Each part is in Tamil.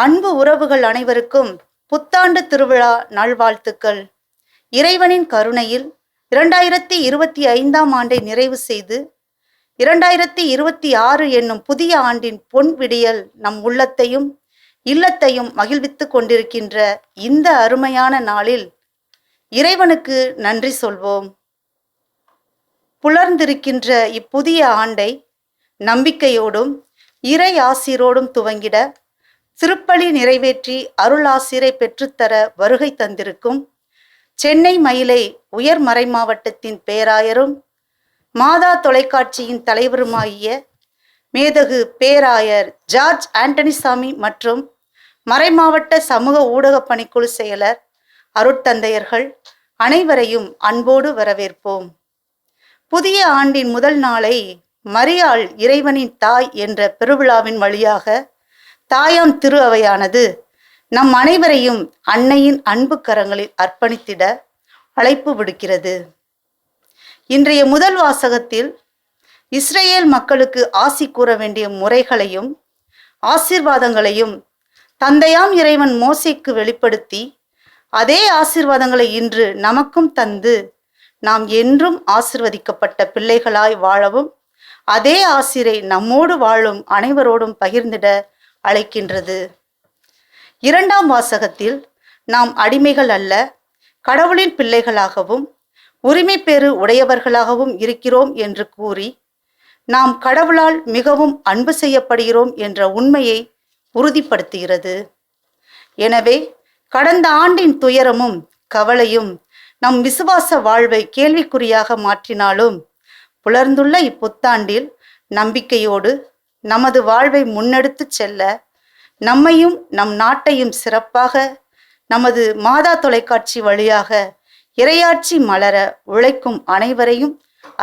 அன்பு உறவுகள் அனைவருக்கும் புத்தாண்டு திருவிழா நல்வாழ்த்துக்கள். இறைவனின் கருணையில் 2025ஆம் ஆண்டை நிறைவு செய்து 2026 என்னும் புதிய ஆண்டின் பொன் விடியல் நம் உள்ளத்தையும் இல்லத்தையும் மகிழ்வித்துக் கொண்டிருக்கின்ற இந்த அருமையான நாளில் இறைவனுக்கு நன்றி சொல்வோம். புலர்ந்திருக்கின்ற இப்புதிய ஆண்டை நம்பிக்கையோடும் இறை ஆசீரோடும் துவங்கிட திருப்பலி நிறைவேற்றி அருளாசிரை பெற்றுத்தர வருகை தந்திருக்கும் சென்னை மயிலை உயர் மறை மாவட்டத்தின் பேராயரும் மாதா தொலைக்காட்சியின் தலைவருமாகிய மேதகு பேராயர் ஜார்ஜ் ஆண்டனிசாமி மற்றும் மறைமாவட்ட சமூக ஊடக பணிக்குழு செயலர் அருட்தந்தையர்கள் அனைவரையும் அன்போடு வரவேற்போம். புதிய ஆண்டின் முதல் நாளை மரியாள் இறைவனின் தாய் என்ற பெருவிழாவின் வழியாக தாயாம் திரு அவையானது நம் அனைவரையும் அன்னையின் அன்பு கரங்களில் அர்ப்பணித்திட அழைப்பு விடுக்கிறது. இன்றைய முதல் வாசகத்தில் இஸ்ரேல் மக்களுக்கு ஆசி கூற வேண்டிய முறைகளையும் ஆசீர்வாதங்களையும் தந்தையாம் இறைவன் மோசேக்கு வெளிப்படுத்தி அதே ஆசீர்வாதங்களை இன்று நமக்கும் தந்து நாம் என்றும் ஆசீர்வதிக்கப்பட்ட பிள்ளைகளாய் வாழவும் அதே ஆசிரை நம்மோடு வாழும் அனைவரோடும் பகிர்ந்திட அழைக்கின்றது. இரண்டாம் வாசகத்தில் நாம் அடிமைகள் அல்ல, கடவுளின் பிள்ளைகளாகவும் உரிமை பேறு உடையவர்களாகவும் இருக்கிறோம் என்று கூறி நாம் கடவுளால் மிகவும் அன்பு செய்யப்படுகிறோம் என்ற உண்மையை உறுதிப்படுத்துகிறது. எனவே கடந்த ஆண்டின் துயரமும் கவலையும் நம் விசுவாச வாழ்வை கேள்விக்குறியாக மாற்றினாலும் புலர்ந்துள்ள இப்புத்தாண்டில் நம்பிக்கையோடு நமது வாழ்வை முன்னெடுத்து செல்ல நம்மையும் நம் நாட்டையும் சிறப்பாக நமது மாதா தொலைக்காட்சி வழியாக இறையாட்சி மலர உழைக்கும் அனைவரையும்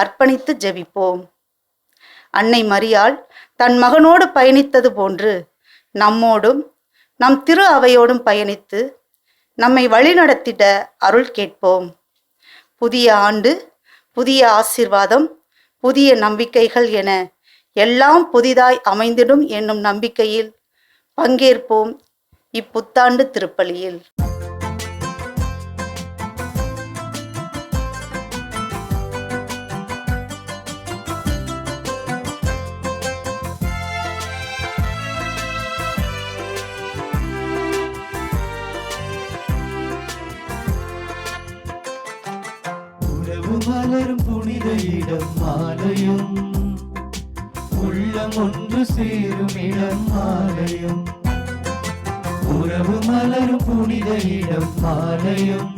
அர்ப்பணித்து ஜெபிப்போம். அன்னை மரியாள் தன் மகனோடு பயணித்தது போன்று நம்மோடும் நம் திரு அவையோடும் பயணித்து நம்மை வழிநடத்திட அருள் கேட்போம். புதிய ஆண்டு, புதிய ஆசீர்வாதம், புதிய நம்பிக்கைகள் என எல்லாம் புதிதாய் அமைந்திடும் என்னும் நம்பிக்கையில் பங்கேற்போம் இப்புத்தாண்டு திருப்பலியில். உறவு மலரும் புனித இடம் ஆலயம், உள்ளம் ஒன்று சேரும் இடம் ஆலயம். உறவு மலரும் புனித இடம் ஆலயம்,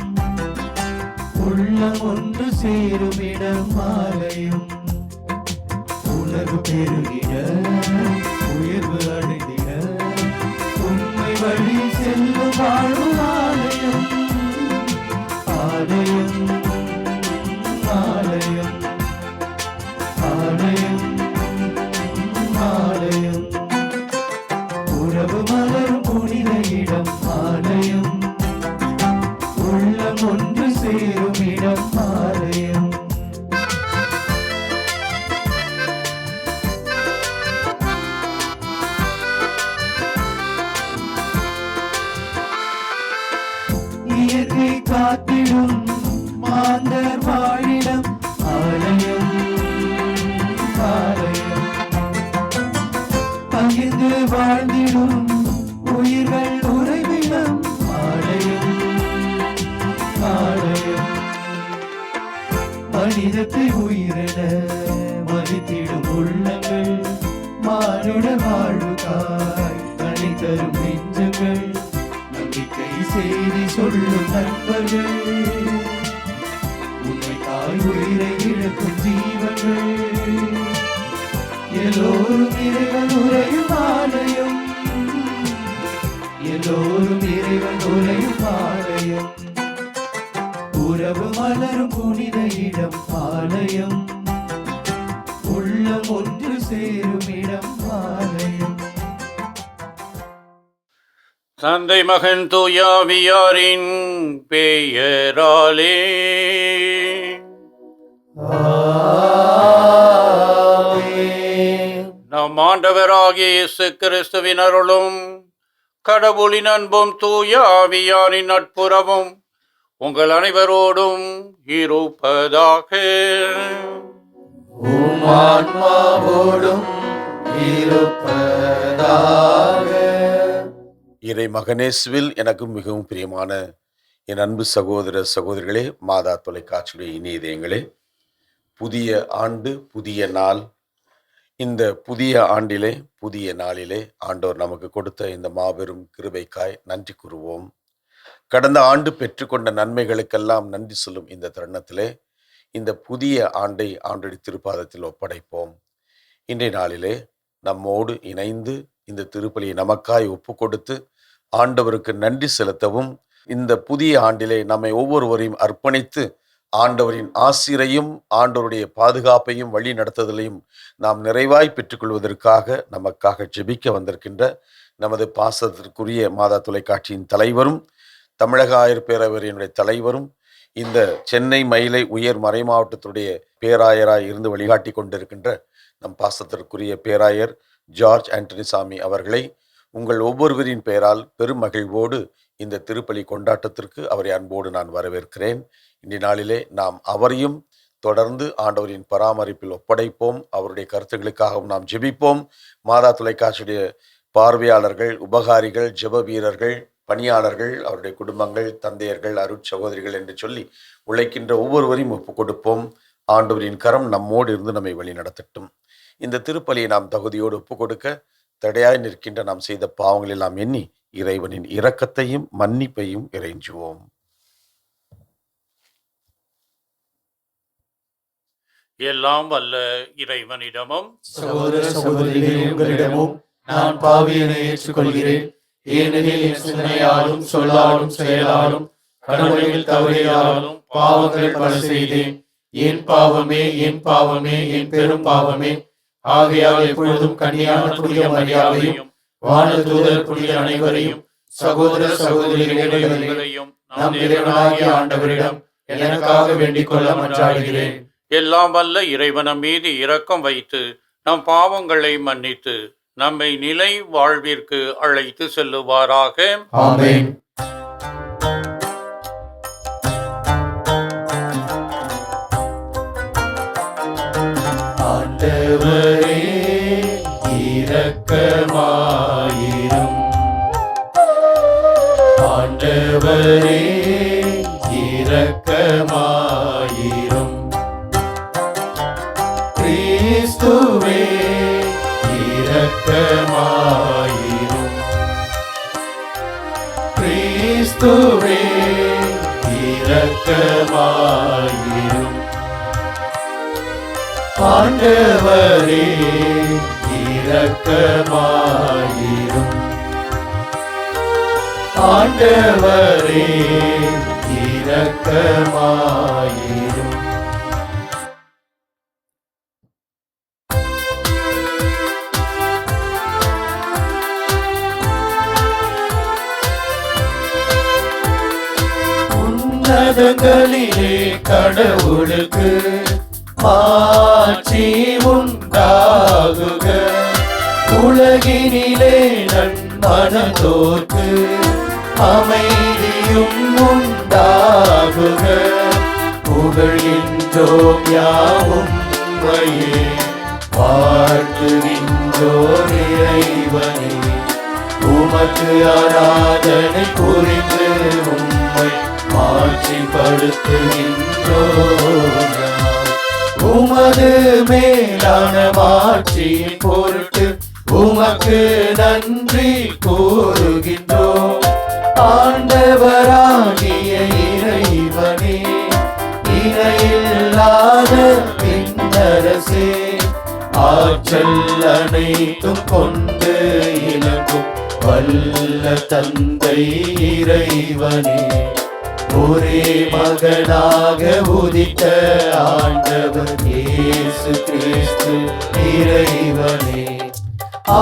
உள்ளம் ஒன்று சேரும் இடம் ஆலயம். உணர்வு பெருகிட உயர்வு அடைந்திட உண்மை வழி செல்லும் வாழும் ஆலயம். ஆலயம் ஆலயம் ஆலயம் ஆலயம். உறவு மலரும் புனித இடம் ஆலயம், உள்ளம் ஒன்று சேரும் இடம் ஆலயம். இயற்கை காத்திடும் மாந்தர் வாழிடம் ஆலயம் ஆலயம். பகிர்ந்து வாழ்ந்திடும் உயிர்கள் உறைவிடம் ஆலயம் ஆலயம். மனிதத்தை உயிரென மதித்திடும் உள்ளங்கள், மானுட வாழ்வுக்காய் தனி தரும் நெஞ்சங்கள், நம்பிக்கை செய்தி சொல்லும் நண்பர்கள், உண்மைக்காய் உயிரை இழக்கும் ஜீவங்கள், எல்லோரும் இறைவன் உரையும் ஆலயம், எல்லோரும் இறைவன் உரையும் ஆலயம். உறவு மலரும் புனித இடம் ஆலயம், உள்ளம் ஒன்று சேரும் இடம் ஆலயம். தந்தை மகன் தூயாவியாரின் பெயராலே நம் ஆண்டவராகிய இயேசு கிறிஸ்துவின் அருளும் கடவுளின் அன்பும் தூய ஆவியாரின் நட்புறவும் உங்கள் அனைவரோடும் இருப்பதாக. உம் ஆன்மாவோடும் இருப்பதாக. இறை மகனேசுவில் எனக்கு மிகவும் பிரியமான என் அன்பு சகோதர சகோதரிகளே, மாதா தொலைக்காட்சியுடைய இனிய இதயங்களே, புதிய ஆண்டு புதிய நாள். இந்த புதிய ஆண்டிலே புதிய நாளிலே ஆண்டவர் நமக்கு கொடுத்த இந்த மாபெரும் கிருபைக்காய் நன்றி கூறுவோம். கடந்த ஆண்டு பெற்றுக்கொண்ட நன்மைகளுக்கெல்லாம் நன்றி சொல்லும் இந்த தருணத்திலே இந்த புதிய ஆண்டை ஆண்டடி திருப்பாதத்தில் ஒப்படைப்போம். இன்றைய நாளிலே நம்மோடு இணைந்து இந்த திருப்பலியை நமக்காய் ஒப்பு கொடுத்து ஆண்டவருக்கு நன்றி செலுத்தவும், இந்த புதிய ஆண்டிலே நம்மை ஒவ்வொருவரையும் அர்ப்பணித்து ஆண்டவரின் ஆசிரையும் ஆண்டவருடைய பாதுகாப்பையும் வழி நடத்துதலையும் நாம் நிறைவாய் பெற்றுக்கொள்வதற்காக நமக்காக ஜெபிக்க வந்திருக்கின்ற நமது பாசத்திற்குரிய மாதா தொலைக்காட்சியின் தலைவரும் தமிழக ஆயர் பேரவையினுடைய தலைவரும் இந்த சென்னை மயிலை உயர் மறை மாவட்டத்துடைய பேராயராய் இருந்து வழிகாட்டி கொண்டிருக்கின்ற நம் பாசத்திற்குரிய பேராயர் ஜார்ஜ் ஆண்டனிசாமி அவர்களை உங்கள் ஒவ்வொருவரின் பெயரால் பெரும் மகிழ்வோடு இந்த திருப்பலி கொண்டாட்டத்திற்கு அவரை அன்போடு நான் வரவேற்கிறேன். இன்றைய நாளிலே நாம் அவரையும் தொடர்ந்து ஆண்டவரின் பராமரிப்பில் ஒப்படைப்போம். அவருடைய கருத்துக்களுக்காகவும் நாம் ஜெபிப்போம். மாதா தொலைக்காட்சியுடைய பார்வையாளர்கள், உபகாரிகள், ஜெப வீரர்கள், பணியாளர்கள், அவருடைய குடும்பங்கள், தந்தையர்கள், அருட்சகோதரிகள் என்று சொல்லி உழைக்கின்ற ஒவ்வொருவரையும் ஒப்புக் கொடுப்போம். ஆண்டவரின் கரம் நம்மோடு இருந்து நம்மை வழி நடத்தட்டும். இந்த திருப்பலியை நாம் தகுதியோடு ஒப்புக் கொடுக்க தடையாய் நிற்கின்ற நாம் செய்த பாவங்கள் எல்லாம் எண்ணி இறைவனின் இரக்கத்தையும் மன்னிப்பையும் இறைஞ்சுவோம். எல்லாம் வல்ல இறைவனிடமும் சகோதர சகோதரிகளே, உங்களிடமும் நான் பாவியனை ஏற்றுக்கொள்கிறேன். ஏனெனில் என் சிந்தனையாலும் சொல்லாலும் செயலாலும் கடமையில் தவறியாலும் பாவங்கள் பல செய்தேன். என் பாவமே, என் பாவமே, என் பெரும் பாவமே. ஆகையால் எப்பொழுதும் கன்னியான புனித மரியாதையும் வானதூதர் புனித அனைவரையும் சகோதர சகோதரிகளையும் நம் இறைவனாகிய ஆண்டவரிடம் எனக்காக வேண்டிக் கொள்ள மன்றாடுகிறேன். எல்லாம் வல்ல இறைவனம் மீது இரக்கம் வைத்து நம் பாவங்களை மன்னித்து நம்மை நிலை வாழ்விற்கு அழைத்து செல்லுவாராக. ஆமென். ஆண்டவரே இரக்கமாயிரும். ஆண்டவரே இரக்கமாயிரும். கிறிஸ்துவே இரக்கமாயிரும். கிறிஸ்துவே இரக்கமாயிரும். ஆண்டவரே இரக்கமாயிரும். ஆண்டவரே இரக்கமாயிரும். உன்னதங்களிலே கடவுளுக்கு ஆட்சி உண்டாகுக. உலகினிலே நன்மனதோர்க்கு அமைதியும் உண்டாகுக. புகழ்கின்றோம் யாவும் உம்மையே, வாழ்த்துகின்றோம் இறைவனே. உமக்கு ஆராதனை புரிந்து உம்மை மாட்சிப்படுத்துகின்றோம். உமது மேலான மாட்சியின் பொருட்டு உமக்கு நன்றி கூறுகின்றோம். ஆண்டவராகிய இறைவனே, இணையில்லாத விண்ணரசே, ஆற்றல் அனைத்தும் கொண்டு இலங்கும் வல்ல தந்தை இறைவனே, ஒரே மகனாக உதித்த ஆண்டவர் இயேசு கிறிஸ்து இறைவனே.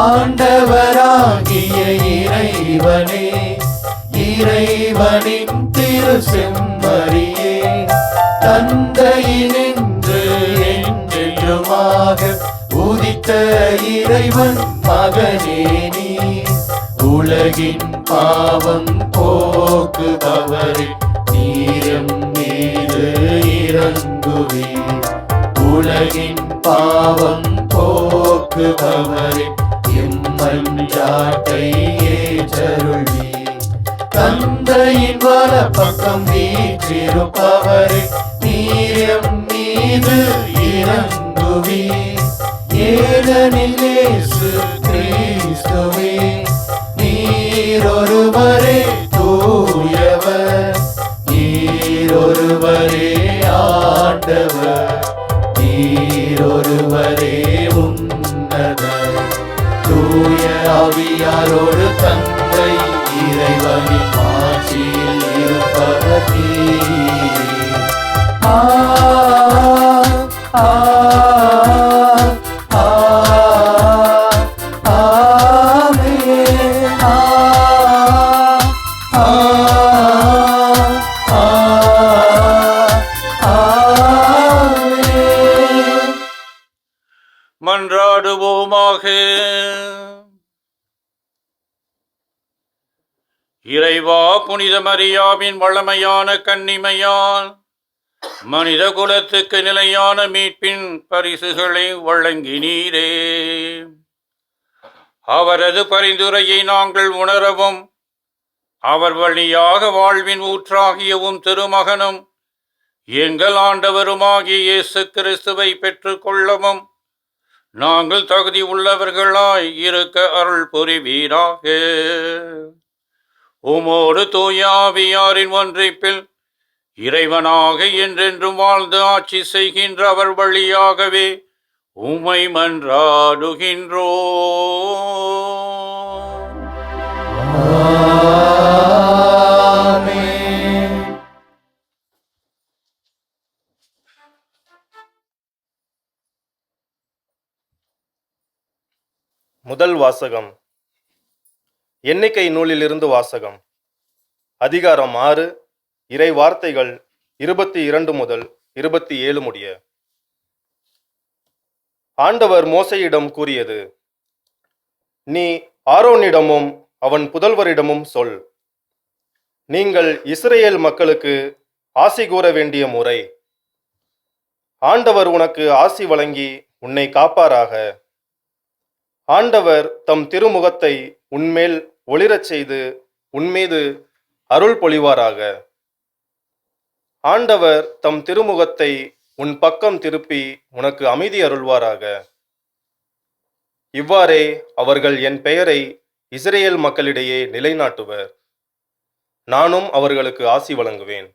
ஆண்டவராகிய இறைவனே, இறைவனின் திரு செம்மறியே, தந்தையினின்று என்றென்றுமாக உதித்த இறைவன் மகனே நீ, உலகின் பாவம் போக்குபவரே நீரம் மீது இறங்குவீர். உலகின் பாவம் போக்குபவரே எம்மஞ்சாட்டை ஏற்றருள்வீர். தந்தையின் வலப்பக்கம் வீற்றிருப்பவரே நீரம் மீது இறங்குவீர். ஏனெனில் இயேசு கிறிஸ்துவே நீரொருவரே தூயவர், நீரொருவரே ஆண்டவர், நீரொருவரே உன்னதர். தூய ஆவியாரோடு தந்தை இறைவனின் ஆட்சியில் இருப்பவர் நீரே. ஆ ஆ மன்றாடுவோமாக. இறைவா, புனித மரியாவின் வளமையான கன்னிமையால் மனித குலத்துக்கு நிலையான மீட்பின் பரிசுகளை வழங்கினீரே. அவரது பரிந்துரையை நாங்கள் உணரவும், அவர் வழியாக வாழ்வின் ஊற்றாகியவும் திருமகனும் எங்கள் ஆண்டவருமாகிய இயேசு கிறிஸ்துவை பெற்றுக் கொள்ளவும் நாங்கள் தகுதி உள்ளவர்களாய் இருக்க அருள் புரிவீராக. உமோடு தூய ஆவியாரின் ஒன்றிப்பில் இறைவனாக என்றென்றும் வாழ்ந்து ஆட்சி செய்கின்ற அவர் வழியாகவே உம்மை மன்றாடுகின்றோ. முதல் வாசகம். எண்ணிக்கை நூலிலிருந்து வாசகம். அதிகாரம் 6, இறை வார்த்தைகள் 22 முதல் 27 முடிய. ஆண்டவர் மோசேயிடம் கூறியது: நீ ஆரோனிடமும் அவன் புதல்வரிடமும் சொல், நீங்கள் இஸ்ரேல் மக்களுக்கு ஆசி கூற வேண்டிய முறை. ஆண்டவர் உனக்கு ஆசி வழங்கி உன்னை காப்பாராக. ஆண்டவர் தம் திருமுகத்தை உன்மேல் ஒளிரச் செய்து உன்மீது அருள் பொழிவாராக. ஆண்டவர் தம் திருமுகத்தை உன் பக்கம் திருப்பி உனக்கு அமைதி அருள்வாராக. இவ்வாறே அவர்கள் என் பெயரை இஸ்ரேல் மக்களிடையே நிலைநாட்டுவர். நானும் அவர்களுக்கு ஆசி வழங்குவேன்.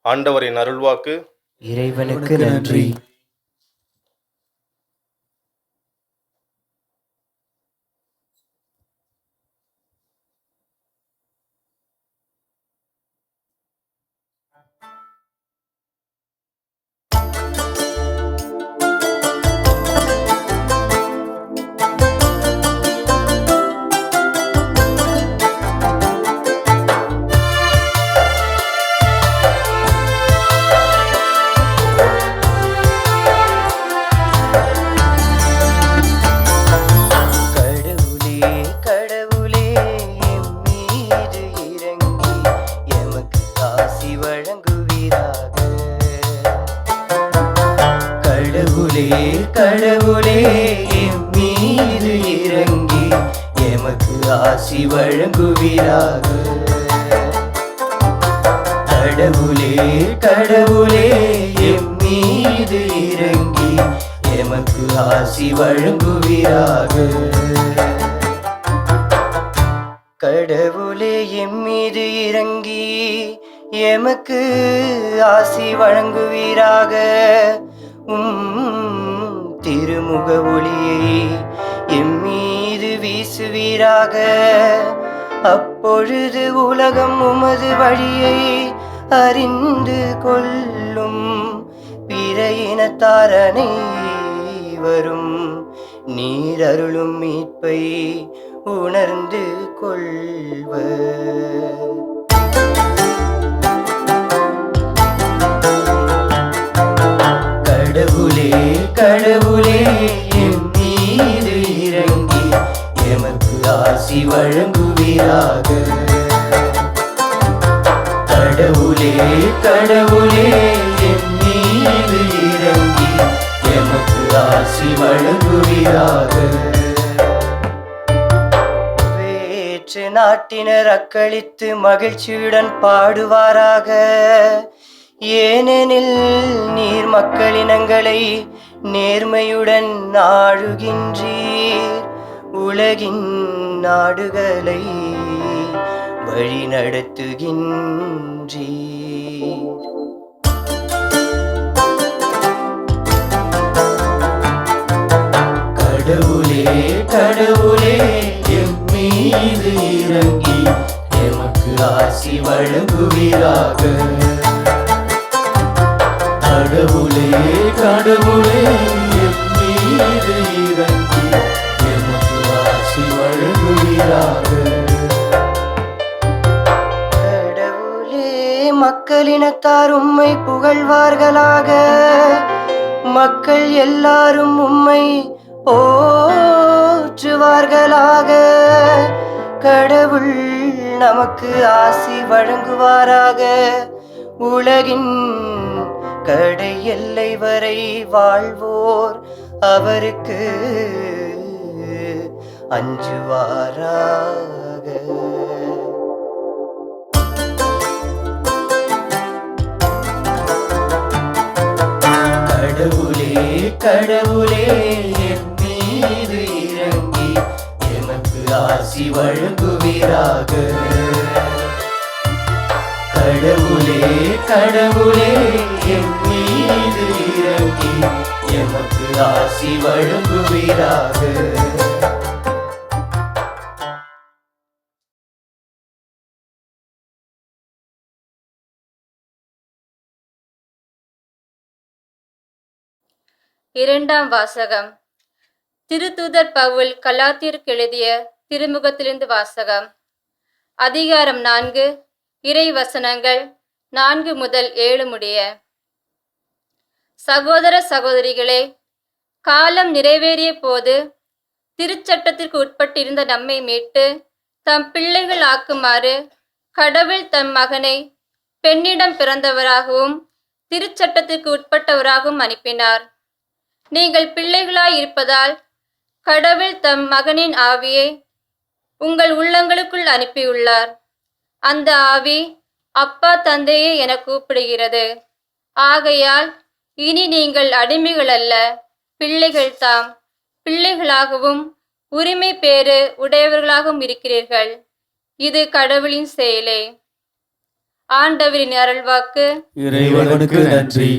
ஆண்டவரின் அருள்வாக்கு. இறைவனுக்கு நன்றி. கடவுளே எம்மீது இறங்கி எமக்கு ஆசி வழங்குவீராக. கடவுளே கடவுளே எம்மீது இறங்கி எமக்கு ஆசி வழங்குவீராக. கடவுளே எம்மீது இறங்கி எமக்கு ஆசி வழங்குவீராக. திருமுக ஒளியை எம்மீது வீசுவீராக. அப்பொழுது உலகம் உமது வழியை அறிந்து கொள்ளும். பிற இனத்தார் அனைவரும் நீர் அருளும் மீட்பை உணர்ந்து கொள்வர். கடவுளே கடவுளே எம்மீது இறங்கி எமக்கு ஆசி வழங்கு கடவுளே என் மீது இறங்கி எமக்கு ஆசி வழங்குவீராக. வேற்று நாட்டினர் அக்களித்து மகிழ்ச்சியுடன் பாடுவாராக. ஏனெனில் நீர் மக்களினங்களை நேர்மையுடன் ஆளுகின்றீர். உலகின் நாடுகளை வழி நடத்துகின்றீர். கடவுளே கடவுளே எம் மீது இறங்கி எமக்கு ஆசி வழங்குவீராக. கடவுளே கடவுளே எம் மீது இறங்கி எமக்கு ஆசி வழங்குவீராக. கடவுளே மக்களினத்தார் உம்மை புகழ்வார்களாக. மக்கள் எல்லாரும் உம்மை போற்றுவார்களாக. கடவுள் நமக்கு ஆசி வழங்குவாராக. உலகின் கடை எல்லை வரை வாழ்வோர் அவருக்கு அஞ்சுவாராக. கடவுளே கடவுளே என் மீது இறங்கி எமக்கு ஆசி வழங்குவீராக. கடவுளே கடவுளே என் மீது இறங்கி எமக்கு ஆசி வழங்குவீராக. இரண்டாம் வாசகம். திருத்தூதர் பவுல் கலாத்தியருக்கு எழுதிய திருமுகத்திலிருந்து வாசகம். அதிகாரம் 4, இறை வசனங்கள் 4 முதல் 7 முடிய. சகோதர சகோதரிகளே, காலம் நிறைவேறிய போது திருச்சட்டத்திற்கு உட்பட்டிருந்த நம்மை மீட்டு தம் பிள்ளைகள் ஆக்குமாறு கடவுள் தம் மகனை பெண்ணிடம் பிறந்தவராகவும் திருச்சட்டத்திற்கு உட்பட்டவராகவும் அனுப்பினார். நீங்கள் பிள்ளைகளாய் இருப்பதால் கடவுள் தம் மகனின் ஆவியை உங்கள் உள்ளங்களுக்குள் அனுப்பியுள்ளார். அந்த ஆவி அப்பா தந்தையே என கூப்பிடுகிறது. ஆகையால் இனி நீங்கள் அடிமைகள் அல்ல, பிள்ளைகள் தாம். பிள்ளைகளாகவும் உரிமை பேறு உடையவர்களாகவும் இருக்கிறீர்கள். இது கடவுளின் செயலே. ஆண்டவரின் அருள்வாக்கு. இறைவனுக்கு நன்றி.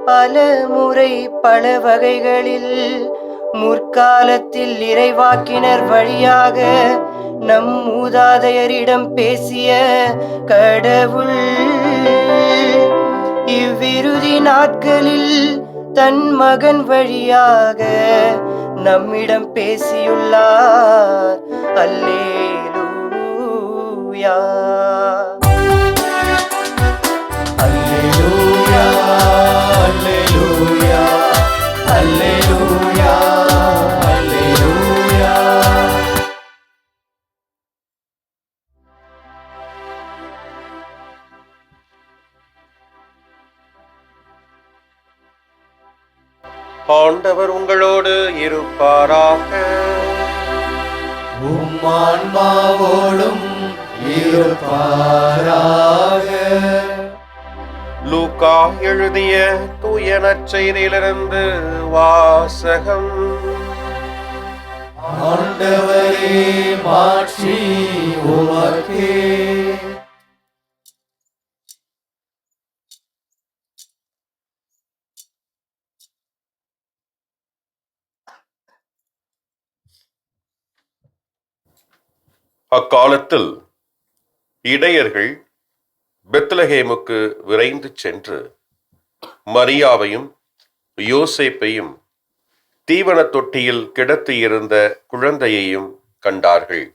பல முறை பல வகைகளில் முற்காலத்தில் இறைவாக்கினர் வழியாக நம் மூதாதையரிடம் பேசிய கடவுள் இவ்விறுதி நாட்களில் தன் மகன் வழியாக நம்மிடம் பேசியுள்ளார். அல்லேலூயா அல்லேலூயா அல்லேலூயா அல்லேலூயா அல்லேலூயா. ஆண்டவர் உங்களோடு இருப்பாராக. உம்மான்மாவோடும் இருப்பாராக. லூக்கா எழுதிய தூய நற்செய்தியிலிருந்து வாசகம். ஆண்டவரே மாட்சி உமக்கே. அக்காலத்தில் இடையர்கள் பெத்லகேமுக்கு விரைந்து சென்று மரியாவையும் யோசேப்பையும் தீவனத் தொட்டியில் கிடத்தியிருந்த குழந்தையையும் கண்டார்கள்.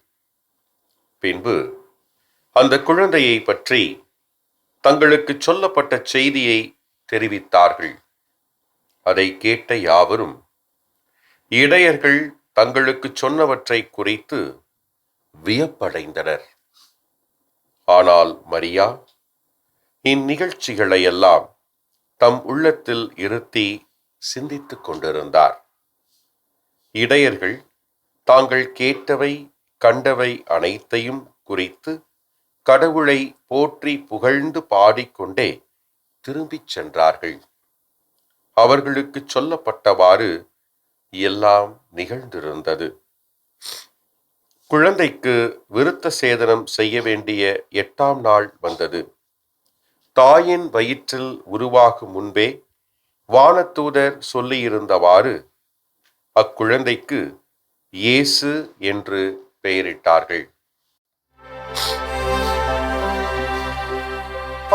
பின்பு அந்த குழந்தையை பற்றி தங்களுக்கு சொல்லப்பட்ட செய்தியை தெரிவித்தார்கள். அதை கேட்ட யாவரும் இடையர்கள் தங்களுக்கு சொன்னவற்றை குறித்து வியப்படைந்தனர். ஆனால் மரியா இந்நிகழ்ச்சிகளை எல்லாம் தம் உள்ளத்தில் இருத்தி சிந்தித்துக் கொண்டிருந்தார். இடையர்கள் தாங்கள் கேட்டவை கண்டவை அனைத்தையும் குறித்து கடவுளை போற்றி புகழ்ந்து பாடிக்கொண்டே திரும்பிச் சென்றார்கள். அவர்களுக்கு சொல்லப்பட்டவாறு எல்லாம் நிகழ்ந்திருந்தது. குழந்தைக்கு விருத்த சேதனம் செய்ய வேண்டிய 8ஆம் நாள் வந்தது. தாயின் வயிற்றில் உருவாகும் முன்பே வானதூதர் சொல்லியிருந்தவாறு அக்குழந்தைக்கு இயேசு என்று பெயரிட்டார்கள்.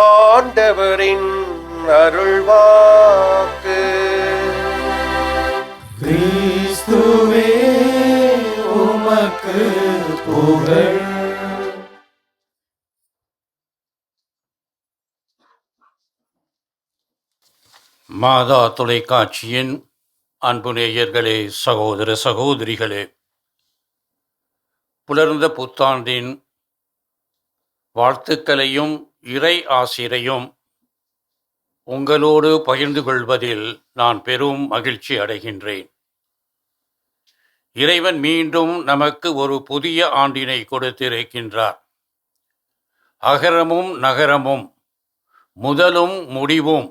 ஆண்டவரின் அருள்வாக்கு. கிறிஸ்துவே உமக்கு புகழ். மாதா தொலைக்காட்சியின் அன்பு நேயர்களே, சகோதர சகோதரிகளே, புலர்ந்த புத்தாண்டின் வாழ்த்துக்களையும் இறை ஆசிரையும் உங்களோடு பகிர்ந்து கொள்வதில் நான் பெரும் மகிழ்ச்சி அடைகின்றேன். இறைவன் மீண்டும் நமக்கு ஒரு புதிய ஆண்டினை கொடுத்திருக்கின்றார். அகரமும் நகரமும், முதலும் முடிவும்,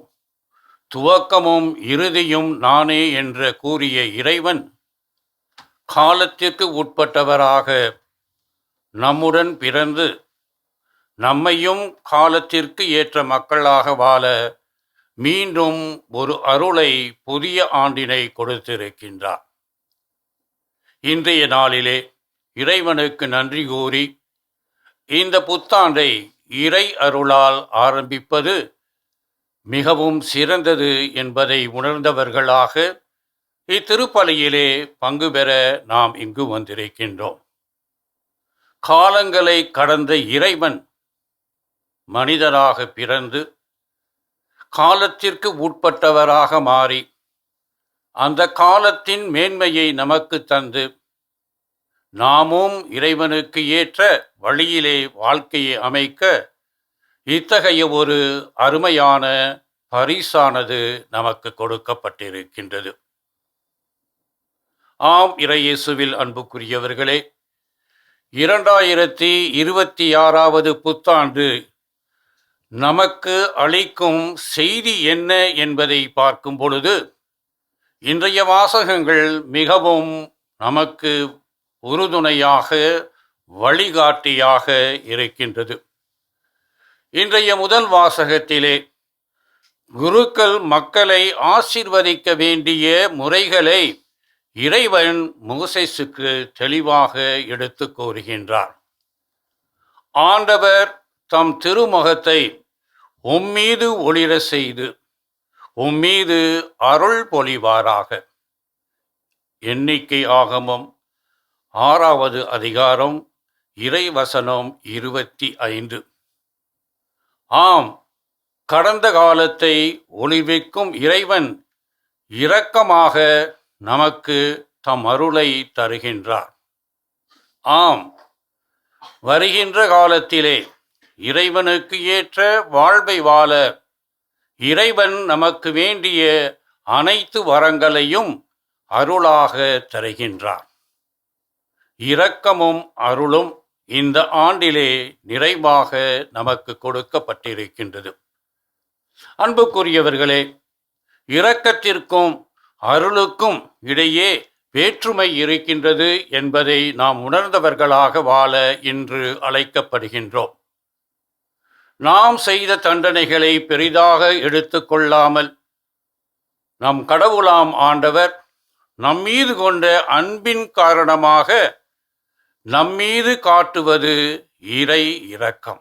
துவக்கமும் இறுதியும் நானே என்று கூறிய இறைவன் காலத்திற்கு உட்பட்டவராக நம்முடன் பிறந்து நம்மையும் காலத்திற்கு ஏற்ற மக்களாக வாழ மீண்டும் ஒரு அருளை, புதிய ஆண்டினை கொடுத்திருக்கின்றார். இன்றைய நாளிலே இறைவனுக்கு நன்றி கூறி இந்த புத்தாண்டை இறை அருளால் ஆரம்பிப்பது மிகவும் சிறந்தது என்பதை உணர்ந்தவர்களாக இத்திருப்பலியிலே பங்கு பெற நாம் இங்கு வந்திருக்கின்றோம். காலங்களை கடந்த இறைவன் மனிதராக பிறந்து காலத்திற்கு உட்பட்டவராக மாறி அந்த காலத்தின் மேன்மையை நமக்கு தந்து நாமும் இறைவனுக்கு ஏற்ற வழியிலே வாழ்க்கையை அமைக்க இத்தகைய ஒரு அருமையான பரிசானது நமக்கு கொடுக்கப்பட்டிருக்கின்றது. ஆம் இறையேசுவில் அன்புக்குரியவர்களே, 2026வது புத்தாண்டு நமக்கு அளிக்கும் செய்தி என்ன என்பதை பார்க்கும் பொழுது இன்றைய வாசகங்கள் மிகவும் நமக்கு உறுதுணையாக, வழிகாட்டியாக இருக்கின்றது. இன்றைய முதல் வாசகத்திலே குருக்கள் மக்களை ஆசீர்வதிக்க வேண்டிய முறைகளை இறைவன் மோசேசுக்கு தெளிவாக எடுத்து கூறுகின்றார். ஆண்டவர் தம் திருமுகத்தை உம்மீது ஒளிர செய்து உம்மீது அருள் பொழிவாராக. எண்ணிக்கை ஆகமம் 6வது அதிகாரம் இறைவசனம் 25. ஆம், கடந்த காலத்தை ஒளிவிக்கும் இறைவன் இரக்கமாக நமக்கு தம் அருளை தருகின்றார். ஆம், வருகின்ற காலத்திலே இறைவனுக்கு ஏற்ற வாழ்வை வாழ இறைவன் நமக்கு வேண்டிய அனைத்து வரங்களையும் அருளாக தருகின்றார். இரக்கமும் அருளும் இந்த ஆண்டிலே நிறைவாக நமக்கு கொடுக்கப்பட்டிருக்கின்றது. அன்புக்குரியவர்களே, இரக்கத்திற்கும் அருளுக்கும் இடையே வேற்றுமை இருக்கின்றது என்பதை நாம் உணர்ந்தவர்களாக வாழ இன்று அழைக்கப்படுகின்றோம். நாம் செய்த தண்டனைகளை பெரிதாக எடுத்துக்கொள்ளாமல் நம் கடவுளாம் ஆண்டவர் நம்மீது கொண்ட அன்பின் காரணமாக நம்மீது காட்டுவது இறை இரக்கம்.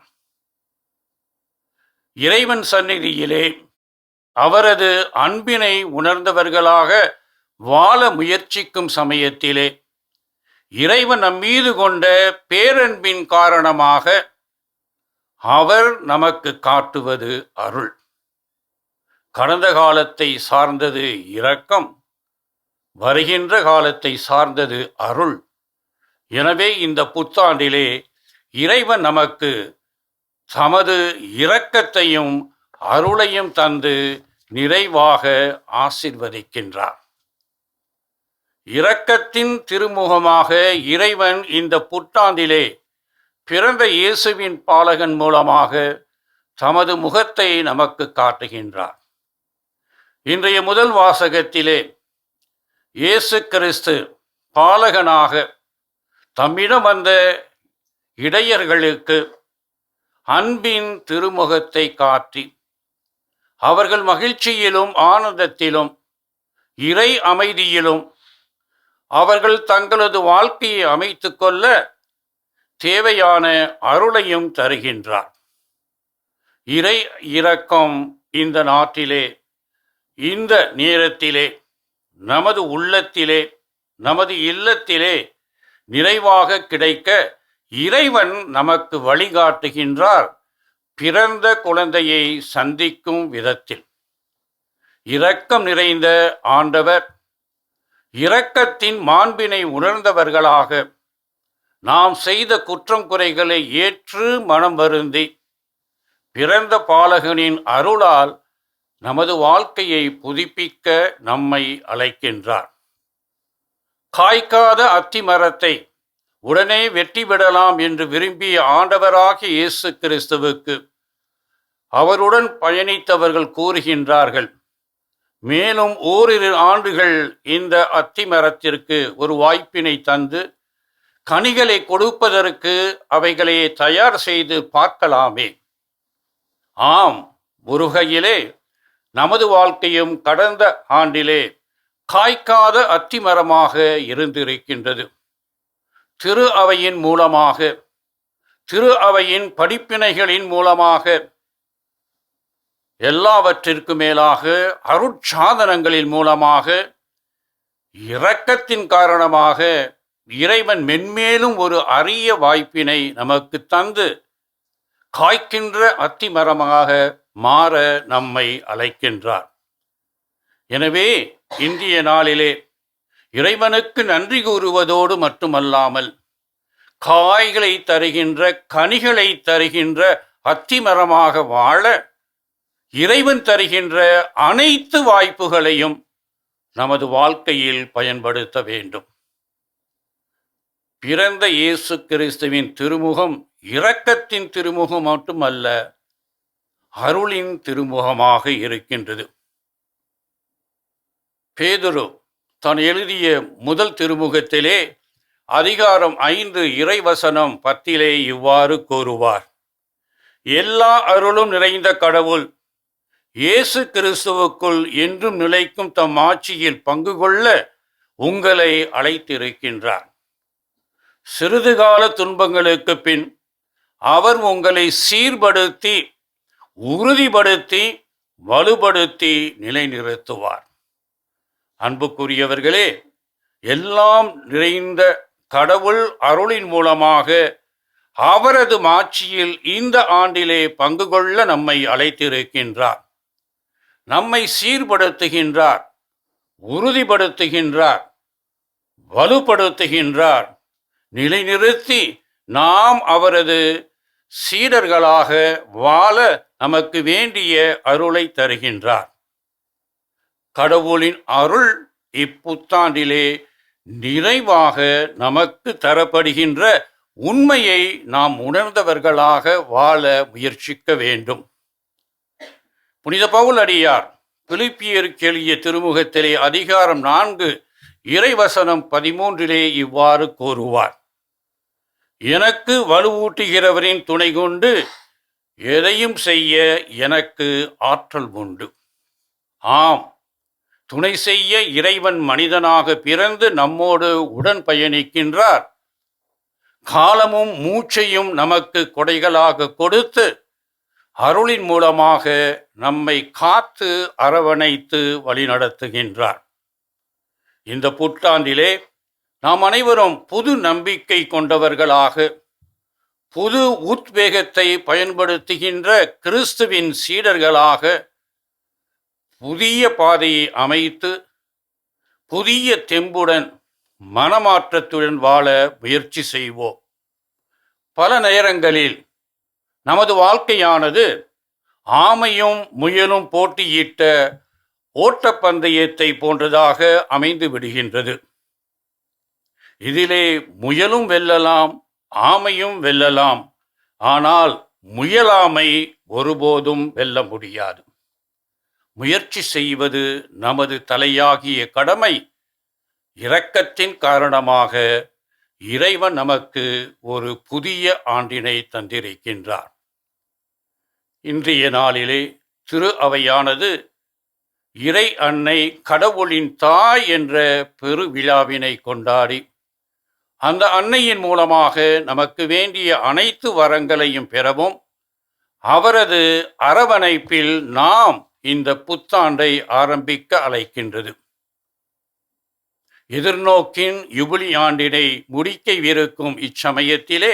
இறைவன் சந்நிதியிலே அவரது அன்பினை உணர்ந்தவர்களாக வாழ முயற்சிக்கும் சமயத்திலே இறைவன் நம்மீது கொண்ட பேரன்பின் காரணமாக அவர் நமக்கு காட்டுவது அருள். கடந்த காலத்தை சார்ந்தது இரக்கம், வருகின்ற காலத்தை சார்ந்தது அருள். எனவே இந்த புத்தாண்டிலே இறைவன் நமக்கு தமது இரக்கத்தையும் அருளையும் தந்து நிறைவாக ஆசீர்வதிக்கின்றார். இரக்கத்தின் திருமுகமாக இறைவன் இந்த புத்தாண்டிலே பிறந்த இயேசுவின் பாலகன் மூலமாக தமது முகத்தை நமக்கு காட்டுகின்றார். இன்றைய முதல் வாசகத்திலே இயேசு கிறிஸ்து பாலகனாக தம்மிடம் வந்த இடையர்களுக்கு அன்பின் திருமுகத்தை காட்டி அவர்கள் மகிழ்ச்சியிலும் ஆனந்தத்திலும் இறை அமைதியிலும் அவர்கள் தங்களது வாழ்க்கையை அமைத்துக் கொள்ள தேவையான அருளையும் தருகின்றார். இறை இரக்கம் இந்த நாட்டிலே, இந்த நேரத்திலே, நமது உள்ளத்திலே, நமது இல்லத்திலே நிறைவாக கிடைக்க இறைவன் நமக்கு வழிகாட்டுகின்றார். பிறந்த குழந்தையை சந்திக்கும் விதத்தில் இரக்கம் நிறைந்த ஆண்டவர் இரக்கத்தின் மாண்பினை உணர்ந்தவர்களாக நாம் செய்த குற்றம் குறைகளை ஏற்று மனம் வருந்தி பிறந்த பாலகனின் அருளால் நமது வாழ்க்கையை புதுப்பிக்க நம்மை அழைக்கின்றார். காய்க்காத அத்தி மரத்தை உடனே வெட்டிவிடலாம் என்று விரும்பிய ஆண்டவராகிய இயேசு கிறிஸ்துவுக்கு அவருடன் பயணித்தவர்கள் கூறுகின்றார்கள், மேலும் ஓரிரு ஆண்டுகள் இந்த அத்தி மரத்திற்கு ஒரு வாய்ப்பினை தந்து கனிகளை கொடுப்பதற்கு அவைகளை தயார் செய்து பார்க்கலாமே. ஆம், ஒருகையிலே நமது வாழ்க்கையும் கடந்த ஆண்டிலே காய்க்காத அத்தி மரமாக இருந்திருக்கின்றது. திரு அவையின் மூலமாக, திரு அவையின் படிப்பினைகளின் மூலமாக, எல்லாவற்றிற்கு மேலாக அருட்சாதனங்களின் மூலமாக, இரக்கத்தின் காரணமாக இறைவன் மென்மேலும் ஒரு அரிய வாய்ப்பினை நமக்கு தந்து காய்க்கின்ற அத்தி மரமாக மாற நம்மை அழைக்கின்றார். எனவே இன்றைய நாளிலே இறைவனுக்கு நன்றி கூறுவதோடு மட்டுமல்லாமல் காய்களை தருகின்ற, கனிகளை தருகின்ற அத்திமரமாக வாழ இறைவன் தருகின்ற அனைத்து வாய்ப்புகளையும் நமது வாழ்க்கையில் பயன்படுத்த வேண்டும். பிறந்த இயேசு கிறிஸ்துவின் திருமுகம் இரக்கத்தின் திருமுகம் மட்டுமல்ல, அருளின் திருமுகமாக இருக்கின்றது. பேதுரு தான் எழுதிய முதல் திருமுகத்திலே அதிகாரம் 5 இறைவசனம் 10 இவ்வாறு கூறுவார், எல்லா அருளும் நிறைந்த கடவுள் இயேசு கிறிஸ்துவுக்குள் என்றும் நிலைக்கும் தம் ஆட்சியில் பங்கு கொள்ள உங்களை அழைத்திருக்கின்றார். சிறிது கால துன்பங்களுக்கு பின் அவர் உங்களை சீர்படுத்தி, உறுதிப்படுத்தி, வலுப்படுத்தி நிலைநிறுத்துவார். அன்புக்குரியவர்களே, எல்லாம் நிறைந்த கடவுள் அருளின் மூலமாக அவரது மாட்சியில் இந்த ஆண்டிலே பங்கு கொள்ள நம்மை அழைத்திருக்கின்றார். நம்மை சீர்படுத்துகின்றார், உறுதிப்படுத்துகின்றார், வலுப்படுத்துகின்றார். நிலைநிறுத்தி நாம் அவரது சீடர்களாக வாழ நமக்கு வேண்டிய அருளை தருகின்றார். கடவுளின் அருள் இப்புத்தாண்டிலே நிறைவாக நமக்கு தரப்படுகின்ற உண்மையை நாம் உணர்ந்தவர்களாக வாழ முயற்சிக்க வேண்டும். புனித பவுல் அடியார் பிலிப்பியருக்கு எழுதிய திருமுகத்திலே அதிகாரம் 4 இறைவசனம் 13 இவ்வாறு கூறுவார், எனக்கு வலுவூட்டுகிறவரின் துணை கொண்டு எதையும் செய்ய எனக்கு ஆற்றல் உண்டு. ஆம், துணை செய்ய இறைவன் மனிதனாக பிறந்து நம்மோடு உடன் பயணிக்கின்றார். காலமும் மூச்சையும் நமக்கு கொடைகளாக கொடுத்து அருளின் மூலமாக நம்மை காத்து அரவணைத்து வழிநடத்துகின்றார். இந்த புத்தாண்டிலே நாம் அனைவரும் புது நம்பிக்கை கொண்டவர்களாக, புது உத்வேகத்தை பயன்படுத்துகின்ற கிறிஸ்துவின் சீடர்களாக புதிய பாதையை அமைத்து புதிய தெம்புடன் மனமாற்றத்துடன் வாழ முயற்சி செய்வோம். பல நேரங்களில் நமது வாழ்க்கையானது ஆமையும் முயலும் போட்டியிட்ட ஓட்டப்பந்தயத்தை போன்றதாக அமைந்து விடுகின்றது. இதிலே முயலும் வெல்லலாம், ஆமையும் வெல்லலாம். ஆனால் முயலாமை ஒருபோதும் வெல்ல முடியாது. முயற்சி செய்வது நமது தலையாகிய கடமை. இரக்கத்தின் காரணமாக இறைவன் நமக்கு ஒரு புதிய ஆண்டினை தந்திருக்கின்றார். இன்றைய நாளிலே திரு அவையானது இறை அன்னை கடவுளின் தாய் என்ற பெரு விழாவினை கொண்டாடி, அந்த அன்னையின் மூலமாக நமக்கு வேண்டிய அனைத்து வரங்களையும் பெறவும், அவரது அரவணைப்பில் நாம் இந்த புத்தாண்டை ஆரம்பிக்க அழைக்கின்றது. எதிர்நோக்கின் யுபிலி ஆண்டினை முடிக்கவிருக்கும் இச்சமயத்திலே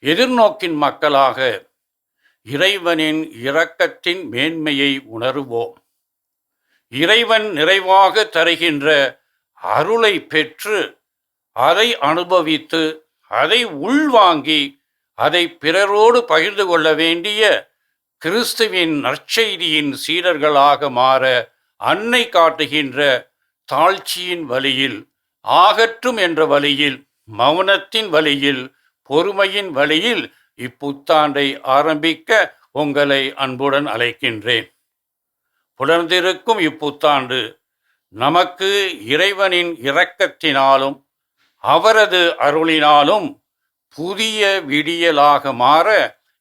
எதிர்நோக்கின் மக்களாக இறைவனின் இரக்கத்தின் மேன்மையை உணர்வோம். இறைவன் நிறைவாக தருகின்ற அருளை பெற்று அதை அனுபவித்து அதை உள்வாங்கி அதை பிறரோடு பகிர்ந்து கொள்ள வேண்டிய கிறிஸ்துவின் நற்செய்தியின் சீடர்களாக மாற அன்னை காட்டுகின்ற தாழ்ச்சியின் வழியில், ஆகற்றும் என்ற வழியில், மௌனத்தின் வழியில், பொறுமையின் வழியில் இப்புத்தாண்டை ஆரம்பிக்க உங்களை அன்புடன் அழைக்கின்றேன். புலர்ந்திருக்கும் இப்புத்தாண்டு நமக்கு இறைவனின் இரக்கத்தினாலும் அவரது அருளினாலும் புதிய விடியலாக மாற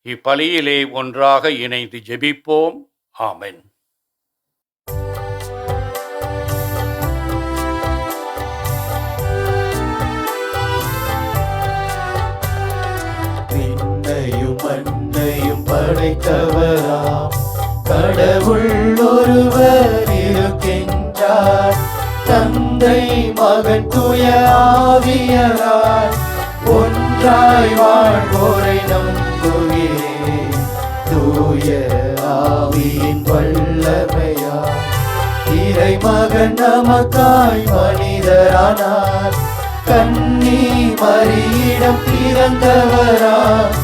இப்பலியிலே ஒன்றாக இணைந்து ஜெபிப்போம். ஆமென். விண்ணையும் மண்ணையும் படைத்தவராம் கடவுள் ஒருவர் இருக்கின்றார். தந்தை மகன் தூய ஆவியராய் ஒன்றாய் வாழ்வோரை நம்புகிறேன். தூய ஆவியின் வல்லமையார் இறைமகன் நமக்காய் மனிதரானார். கன்னி மரியிடம் பிறந்தவராம்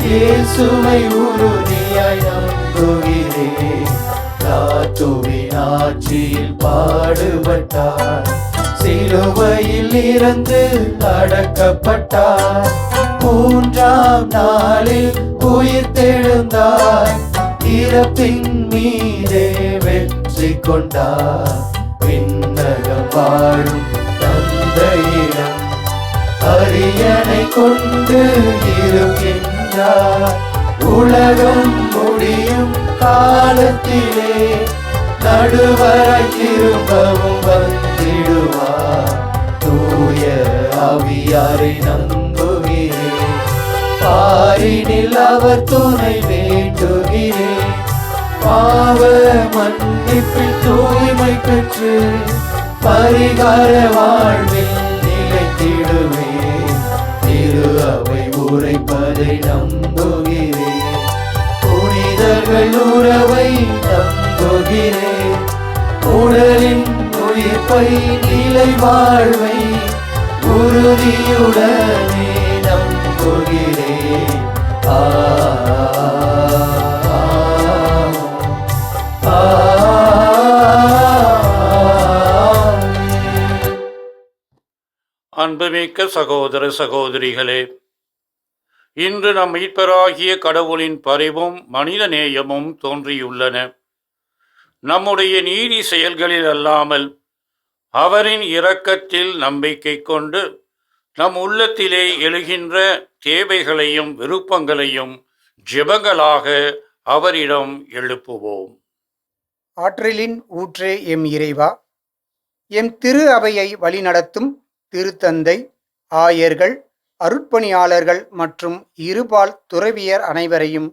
இயேசுவை உறுதியாய் நம்புகிறேன். தாத்துவின் ஆட்சியில் பாடுபட்டார், சிலுவையில் இறந்து அடக்கப்பட்டார். மூன்றாம் நாளில் உயிர் தெழுந்தார், இறப்பின் மீதே வெற்றி கொண்டார். விண்ணகம் வாழும் தந்தையிடம் அரியணை கொண்டு இருக்கின்றார். உலகம் முடியும் காலத்திலே நடுவராய் திரும்பவும் வந்திடுவார். தூய ஆவியாரை நம்புகிறேன், பாரினில் அவர் துணை வேண்டுகிறேன். பாவ மன்னிப்பில் தூய்மை பெற்று பரிகார வாழ்வில் நிலைத்திடுவேன். திரு அவை உரைப்பதை நம்புகிறேன், புனிதர்கள் உறவை நம்புகிறேன். உடலின் உயிர்ப்பை நிலை வாழ்வை உறுதியுடனே நம்புகிறேன். அன்புமிக்க சகோதர சகோதரிகளே, இன்று நம் மீட்பராகிய கடவுளின் பரிவும் மனித நேயமும் தோன்றியுள்ளன. நம்முடைய நீதி செயல்களில் அல்லாமல் அவரின் இரக்கத்தில் நம்பிக்கை கொண்டு நம் உள்ளத்திலே எழுகின்ற தேவைகளையும் விருப்பங்களையும் ஜெபங்களாக அவரிடம் எழுப்புவோம். ஆற்றலின் ஊற்றே எம் இறைவா, எம் திரு அவையை வழிநடத்தும் திருத்தந்தை, ஆயர்கள், அருட்பணியாளர்கள் மற்றும் இருபால் துறவியர் அனைவரையும்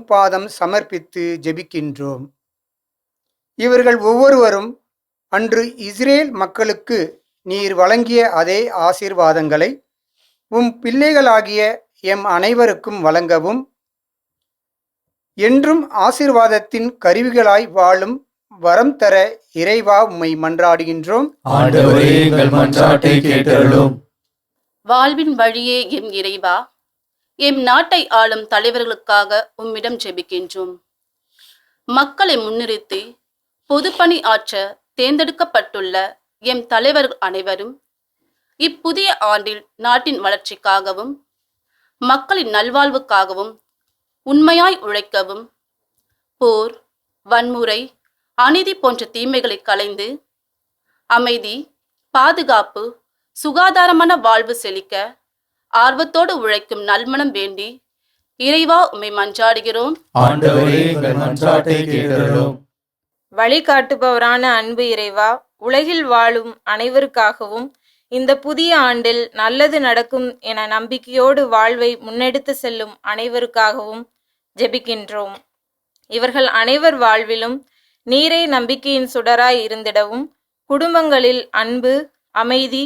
பாதம் சமர்ப்பித்து ஜெபிக்கின்றோம். இவர்கள் ஒவ்வொருவரும் அன்று இஸ்ரேல் மக்களுக்கு நீர் வழங்கிய அதே ஆசீர்வாதங்களை பிள்ளைகளாகிய எம் அனைவருக்கும் வழங்கவும், என்றும் ஆசீர்வாதத்தின் கருவிகளாய் வாழும் வரம் தர இறைவா உம்மை மன்றாடுகின்றோம். ஆண்டவரே, எங்கள் மன்றாட்டை கேட்டருளும். வாழ்வின் வழியே எம் இறைவா, எம் நாட்டை ஆளும் தலைவர்களுக்காக உம்மிடம் ஜெபிக்கின்றோம். மக்களை முன்னிறுத்தி பொதுப்பணி ஆற்ற தேர்ந்தெடுக்கப்பட்டுள்ள எம் தலைவர்கள் அனைவரும் இப்புதிய ஆண்டில் நாட்டின் வளர்ச்சிக்காகவும் மக்களின் நல்வாழ்வுக்காகவும் உண்மையாய் உழைக்கவும், போர், வன்முறை, அநீதி போன்ற தீமைகளை களைந்து அமைதி, பாதுகாப்பு, சுகாதாரமான வாழ்வு செழிக்க ஆர்வத்தோடு உழைக்கும் நல்மனம் வேண்டி இறைவா உம்மை மன்றாடுகிறோம். ஆண்டவரே, எங்கள் மன்றாட்டை கேட்டருளும். வழிகாட்டுபவரான அன்பு இறைவா, உலகில் வாழும் அனைவருக்காகவும் இந்த புதிய ஆண்டில் நல்லது நடக்கும் என நம்பிக்கையோடு வாழ்வை முன்னெடுத்து செல்லும் அனைவருக்காகவும் ஜெபிக்கின்றோம். இவர்கள் அனைவர் வாழ்விலும் நீரே நம்பிக்கையின் சுடராய் இருந்திடவும், குடும்பங்களில் அன்பு, அமைதி,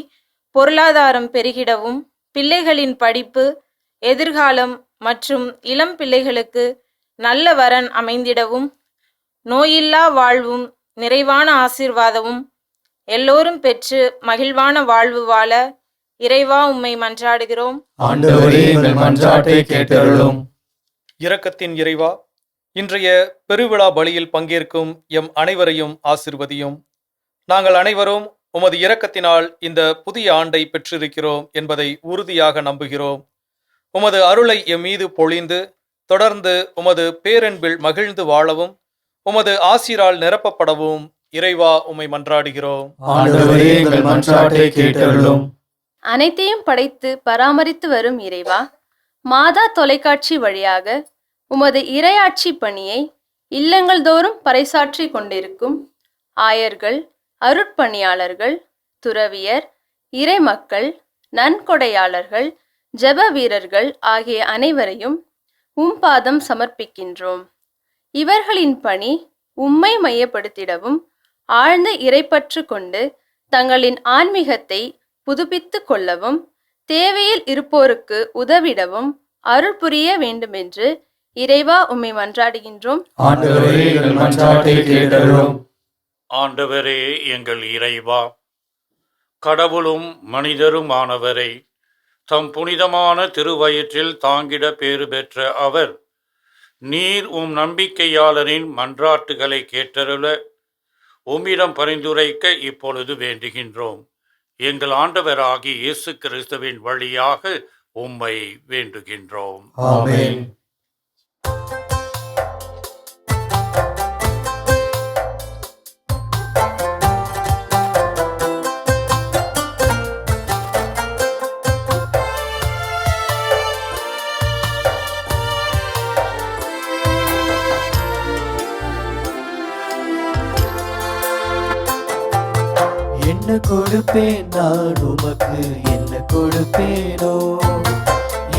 பொருளாதாரம் பெருகிடவும், பிள்ளைகளின் படிப்பு, எதிர்காலம் மற்றும் இளம் பிள்ளைகளுக்கு நல்ல வரன் அமைந்திடவும், நோயில்லா வாழ்வும் நிறைவான ஆசீர்வாதமும் எல்லோரும் பெற்று மகிழ்வான வாழ்வு வாழ இறைவா உம்மை மன்றாடுகிறோம். ஆண்டவரே, எங்கள் மன்றாட்டை கேட்டருளும். இரக்கத்தின் இறைவா, இன்றைய பெருவிழா பலியில் பங்கேற்கும் எம் அனைவரையும் ஆசிர்வதியும். நாங்கள் அனைவரும் உமது இரக்கத்தினால் இந்த புதிய ஆண்டை பெற்றிருக்கிறோம் என்பதை உறுதியாக நம்புகிறோம். உமது அருளை எம் மீது பொழிந்து தொடர்ந்து உமது பேரன்பில் மகிழ்ந்து வாழவும், உமது ஆசீரால் நிரப்பப்படவும் இறைவா உம்மை மன்றாடுகிறோம். ஆண்டவரே, எங்கள் மன்றாட்டை கேட்டருளும். அனைத்தையும் படைத்து பராமரித்து வரும் இறைவா, மாதா தொலைக்காட்சி வழியாக உமது இறையாட்சி பணியை இல்லங்கள் தோறும் பறைசாற்றி கொண்டிருக்கும் ஆயர்கள், அருட்பணியாளர்கள், துறவியர், இறைமக்கள், நன்கொடையாளர்கள், ஜெப வீரர்கள் ஆகிய அனைவரையும் பாதம் சமர்ப்பிக்கின்றோம். இவர்களின் பணி உம்மை மையப்படுத்திடவும், ஆழ்ந்த இறைப்பற்று கொண்டு தங்களின் ஆன்மீகத்தை புதுப்பித்து கொள்ளவும், தேவையில் இருப்போருக்கு உதவிடவும் அருள் புரிய வேண்டுமென்று இறைவா உம்மை மன்றாடுகின்றோம். ஆண்டவரே, எங்கள் மன்றாட்டை கேட்டருளும். ஆண்டவரே எங்கள் இறைவா, கடவுளும் மனிதருமானவரை தம் புனிதமான திருவயிற்றில் தாங்கிட பேறு பெற்ற அவர், நீர் நம்பிக்கையாளரின் மன்றாட்டுகளை கேட்டருள உம்மிடம் பரிந்துரைக்க இப்பொழுது வேண்டுகின்றோம். எங்கள் ஆண்டவராகிய இயேசு கிறிஸ்துவின் வழியாக உம்மை வேண்டுகின்றோம். ஆமென். என்ன கொடுப்பேன் நான் உமக்கு, என்ன கொடுப்பேனோ,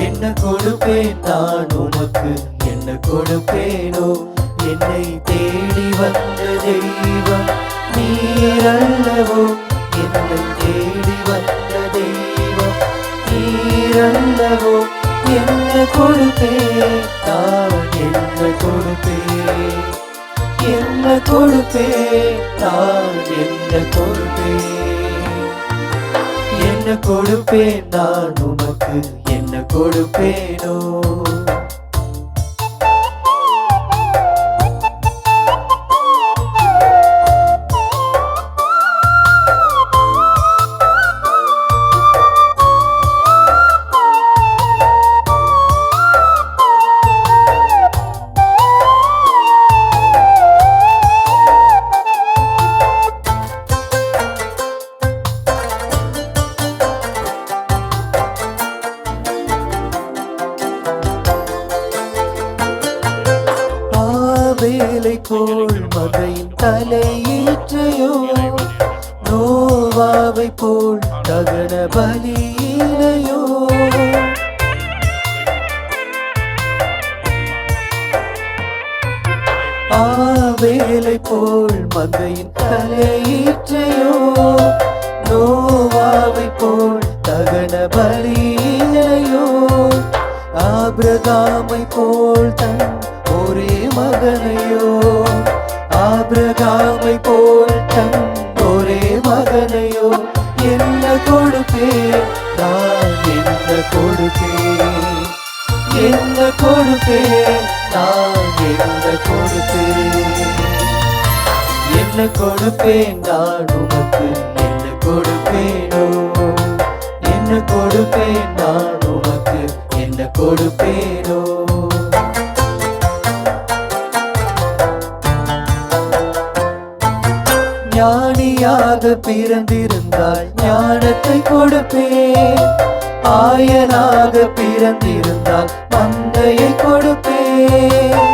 என்ன கொடுப்பேன் நான் உமக்கு, என்ன கொடுப்பேனோ. என்னை தேடி வந்த தெய்வம் நீரல்லவோ, என்னை தேடி வந்த தெய்வம் நீரல்லவோ. என்ன கொடுப்பேன் நான், என்ன கொடுப்பேன், என்ன கொடுப்பேன் நான், என்ன கொடுப்பேன், என்ன கொடுப்பேன் நான் உமக்கு, என்ன கொடுப்பேனோ. வேலை போல் மகையின் தலையீற்றையோ, நோவாவை போல் தகன பலியினையோ ஆவேலை போல் மந்தையின் தலையீற்றையோ நோவாவை போல் தகன பலியினையோ ஆபிரகாமை போல் தன் ஒரே மகனையோ ஆபிரகாமை போல் தன் ஒரே மகனையோ என்ன கொடுப்பேன் நான் என்ன கொடுப்பேன் என்ன கொடுப்பேன் நான் என்ன கொடுப்பேன் என்ன கொடுப்பேன் நான் உமக்கு என்ன கொடுப்பேனோ என்ன கொடுப்பேன் நான் உமக்கு என்ன கொடுப்பேனோ ஞானியாக பிறந்திருந்தால் ஞானத்தை கொடுப்பேன் ஆயனாக பிறந்திருந்தால் மந்தையை கொடுப்பேன்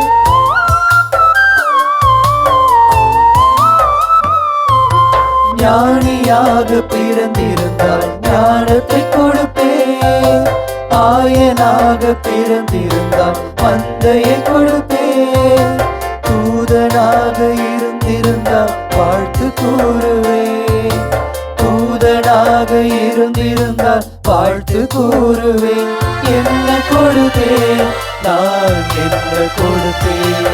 ஞானியாக பிறந்திருந்தால் ஞானத்தை கொடுப்பேன் ஆயனாக பிறந்திருந்தால் மந்தையை கொடுப்பேன் தூதனாக இருந்திருந்தால் வாழ்த்து கூறுவேன் தூதனாக இருந்திருந்தால் வாழ்த்து கூறுவேன் என்ன கொடுப்பேன் நான் என்ன கொடுப்பேன்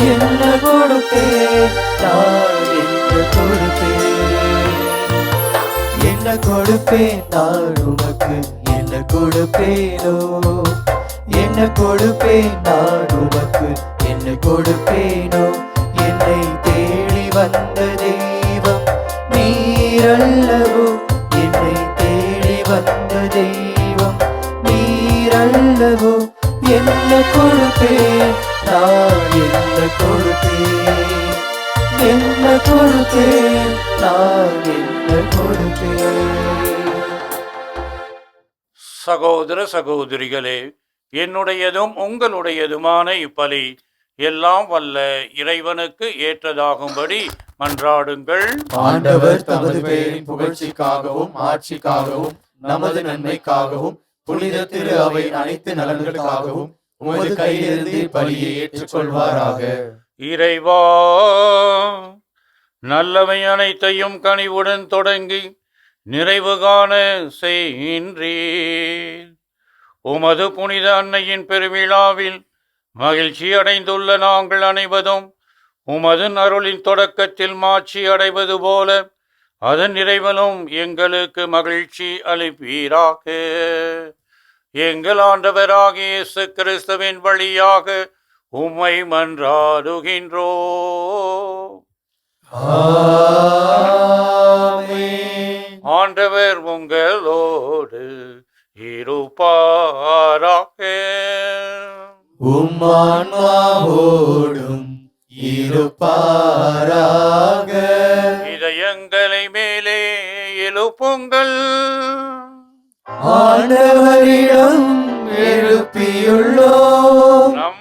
என்ன கொடுப்பேன் நான் என்ன கொடுப்பேன் என்ன கொடுப்பேன் நான் உமக்கு என்ன கொடுப்பேனோ என்ன கொடுப்பேன் நான் உமக்கு என்ன கொடுப்பேனோ என்னை தேடி வந்த தெய்வம் நீரல்லவோ என்னை தேடி வந்த தெய்வம் நீரல்லவோ என்ன கொடுப்பேன் நான் என்ன கொடுப்பேன் என்ன கொடுப்பேன் நான் என்ன கொடுப்பேன் சகோதர சகோதரிகளே, என்னுடையதும் உங்களுடையதுமான இப்பலி எல்லாம் வல்ல இறைவனுக்கு ஏற்றதாகும்படி மன்றாடுங்கள். ஆண்டவர் தமது பெயரின் புகழ்ச்சிக்காகவும் ஆட்சிக்காகவும் நமது நன்மைக்காகவும் புனித திரு அவை அனைத்து நலன்களுக்காகவும் உமது கையிலிருந்து பலியை ஏற்றுக்கொள்வாராக. இறைவா, நல்லவை அனைத்தையும் கனிவுடன் தொடங்கி நிறைவு காண செய்கின்றீர். உமது புனித அன்னையின் பெருவிழாவில் மகிழ்ச்சி அடைந்துள்ள நாங்கள் அனைவதும் உமது அருளின் தொடக்கத்தில் மாட்சி அடைவது போல அதன் நிறைவிலும் எங்களுக்கு மகிழ்ச்சி அளிப்பீராக. எங்கள் ஆண்டவராகிய இயேசு கிறிஸ்துவின் வழியாக உம்மை மன்றாடுகின்றோம். ஆண்டவர் உங்களோடு இருப்பாராக. உம்மான்மாவோடும் இருப்பாராக. இதயங்களை மேலே எழுப்புங்கள். ஆண்டவரிடம் எழுப்பியுள்ளோம். நம்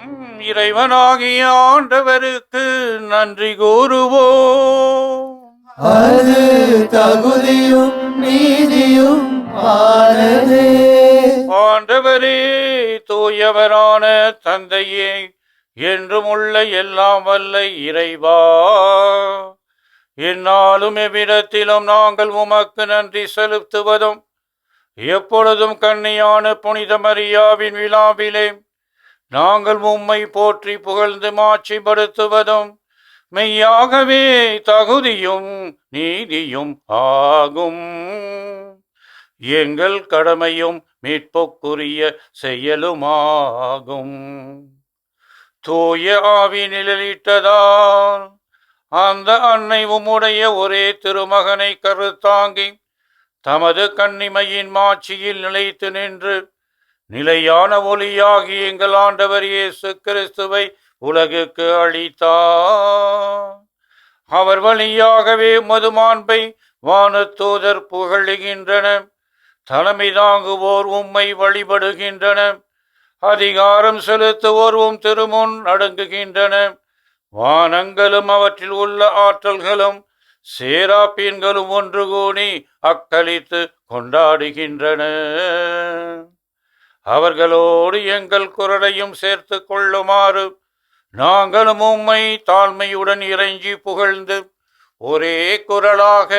இறைவனாகிய ஆண்டவருக்கு நன்றி கூறுவோம். அது தகுதியும் நீதியும் ஆனதே. ஆண்டவரே, தூயவரான தந்தையே, என்றும் உள்ள எல்லாம் வல்ல இறைவா, எந்நாளும் எவ்விடத்திலும் நாங்கள் உமக்கு நன்றி செலுத்துவதும் எப்பொழுதும் கன்னியான புனித மரியாவின் விழாவிலே நாங்கள் உம்மை போற்றி புகழ்ந்து மாட்சிப்படுத்துவதும் மெய்யாகவே தகுதியும் நீதியும் ஆகும். எங்கள் கடமையும் மீட்புக்குரிய செயலுமாகும். தூய ஆவி நிழலிட்டதால் அந்த அன்னை உம்முடைய ஒரே திருமகனை கருத்தாங்கி தமது கன்னிமையின் மாட்சியில் நிலைத்து நின்று நிலையான ஒளியாகி எங்கள் ஆண்டவர் இயேசு கிறிஸ்துவை உலகுக்கு அளித்தார். அவர் வழியாகவே மதுமாண்பை வானத்தூதர் புகழுகின்றனர். தலைமை தாங்குவோர் உம்மை வழிபடுகின்றனர். அதிகாரம் செலுத்துவோர் உம் திருமுன் அடங்குகின்றனர். வானங்களும் அவற்றில் உள்ள ஆற்றல்களும் சேராப்பீன்களும் ஒன்று கூடி அக்களித்து கொண்டாடுகின்றன. அவர்களோடு எங்கள் குரலையும் சேர்த்து கொள்ளுமாறு நாங்களும் உம்மை தாழ்மையுடன் இறைஞ்சி புகழ்ந்து ஒரே குரலாக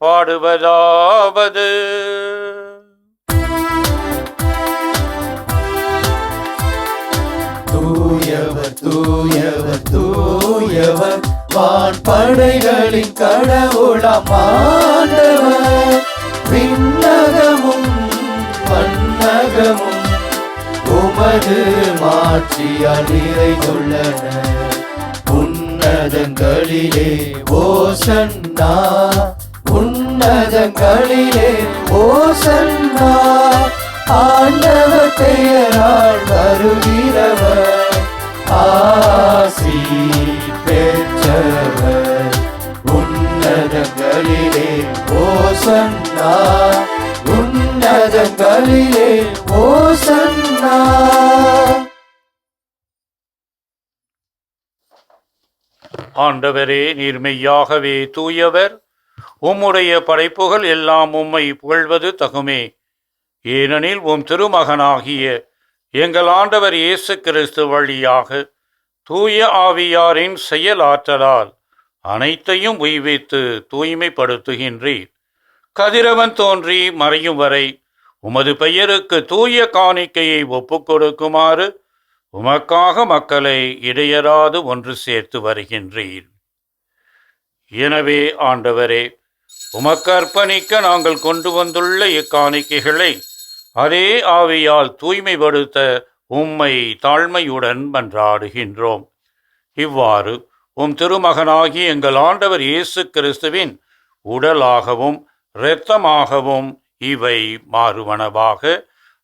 பாடுவதாவது: தூயவர் தூயவர் தூயவர் வான்படைகளின் கடவுளாம் ஆண்டவர். விண்ணகமும் மண்ணகமும் உமது மாட்சியால் நிறைந்துள்ளன. உன்னதங்களிலே ஓசன்னா, உன்னதங்களிலே ஓசன்னா. ஆண்டவர் பெயரால் வருகிறவர் ஆசி பெற்றவர். உன்னதங்களிலே ஓசன்னா, உன்னதங்களிலே ஓசன்னா. ஆண்டவரே, நீர் மெய்யாகவே தூயவர். உம்முடைய படைப்புகள் எல்லாம் உம்மை புகழ்வது தகுமே. ஏனெனில் உம் திருமகனாகிய எங்கள் ஆண்டவர் இயேசு கிறிஸ்து வழியாக தூய ஆவியாரின் செயலாற்றலால் அனைத்தையும் உய்வித்து தூய்மைப்படுத்துகின்றீர். கதிரவன் தோன்றி மறையும் வரை உமது பெயருக்கு தூய காணிக்கையை ஒப்புக் கொடுக்குமாறு உமக்காக மக்களை இடையராது ஒன்று சேர்த்து வருகின்றீர். எனவே ஆண்டவரே, உமக்கு அர்ப்பணிக்க நாங்கள் கொண்டு வந்துள்ள இக்காணிக்கைகளை அதே ஆவியால் தூய்மைப்படுத்த உம்மை தாழ்மையுடன் மன்றாடுகின்றோம். இவ்வாறு உம் திருமகனாகி எங்கள் ஆண்டவர் இயேசு கிறிஸ்துவின் உடலாகவும் இரத்தமாகவும் இவை மாறுவனவாக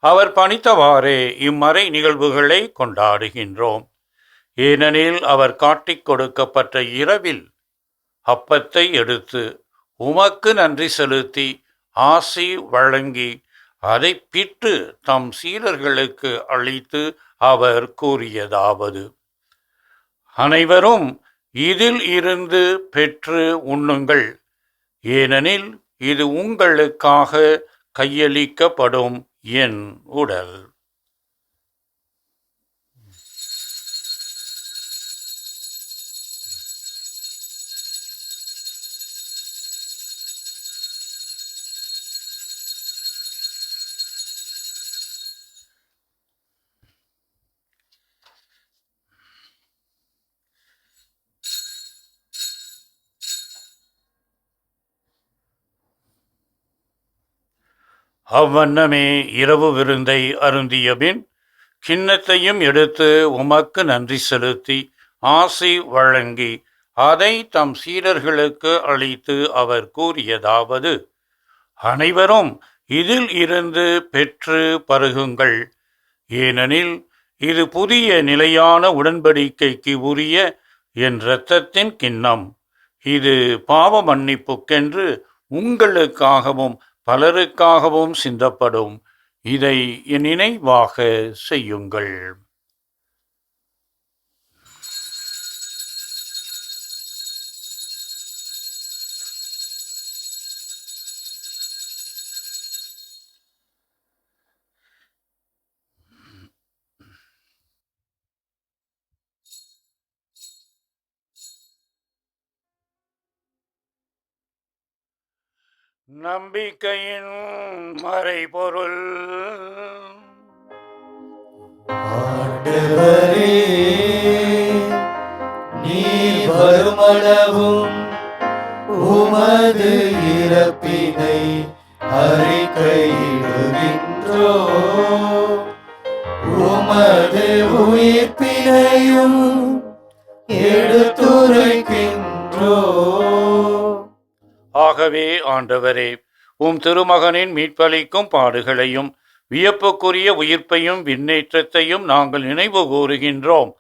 அவர் பணித்தவாறே இம்மறை நிகழ்வுகளை கொண்டாடுகின்றோம். ஏனெனில் அவர் காட்டிக் கொடுக்கப்பட்ட இரவில் அப்பத்தை எடுத்து உமக்கு நன்றி செலுத்தி ஆசி வழங்கி அதை பிட்டு தம் சீடர்களுக்கு அளித்து அவர் கூறியதாவது: அனைவரும் இதில் இருந்து பெற்று உண்ணுங்கள், ஏனெனில் இது உங்களுக்காக கையளிக்கப்படும் என் உடல். அவ்வண்ணமே இரவு விருந்தை அருந்தியபின் கிண்ணத்தையும் எடுத்து உமக்கு நன்றி செலுத்தி ஆசி வழங்கி அதை தம் சீடர்களுக்கு அளித்து அவர் கூறியதாவது: அனைவரும் இதில் இருந்து பெற்று பருகுங்கள், ஏனெனில் இது புதிய நிலையான உடன்படிக்கைக்கு உரிய என் இரத்தத்தின் கிண்ணம். இது பாவ மன்னிப்புக்கென்று உங்களுக்காகவும் பலருக்காகவும் சிந்தப்படும். இதை என் நினைவாக செய்யுங்கள். நம்பிக்கையின் மறைபொருள். ஆண்டவரே, நீர் வருமளவும் உமது இறப்பினை அறிக்கையிடுகின்றோ, உமது உயிர்ப்பினையும் எடுத்துரைக்கின்றோ. ஆகவே ஆண்டவரே, உம் திருமகனின் மீட்பளிக்கும் பாடுகளையும் வியப்புக்குரிய உயிர்ப்பையும் விண்ணேற்றத்தையும் நாங்கள் நினைவு கூறுகின்றோம்.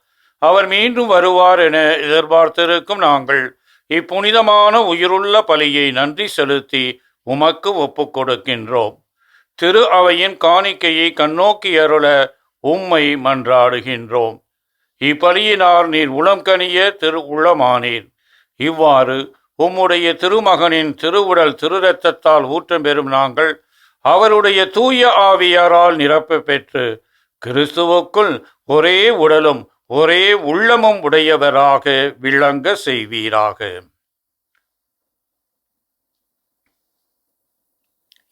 அவர் மீண்டும் வருவார் என எதிர்பார்த்திருக்கும் நாங்கள் இப்புனிதமான உயிருள்ள பலியை நன்றி செலுத்தி உமக்கு ஒப்புக் கொடுக்கின்றோம். திரு அவையின் காணிக்கையை கண்ணோக்கி அருள உம்மை மன்றாடுகின்றோம். இப்பலியினார் நீர் உளம் கனிய திரு உள்ளமானீர். இவ்வாறு உம்முடைய திருமகனின் திருவுடல் திருரத்தத்தால் ஊற்றம் பெறும் நாங்கள் அவருடைய தூய ஆவியாரால் நிரப்ப பெற்று கிறிஸ்துவுக்குள் ஒரே உடலும் ஒரே உள்ளமும் உடையவராக விளங்க செய்வீராக.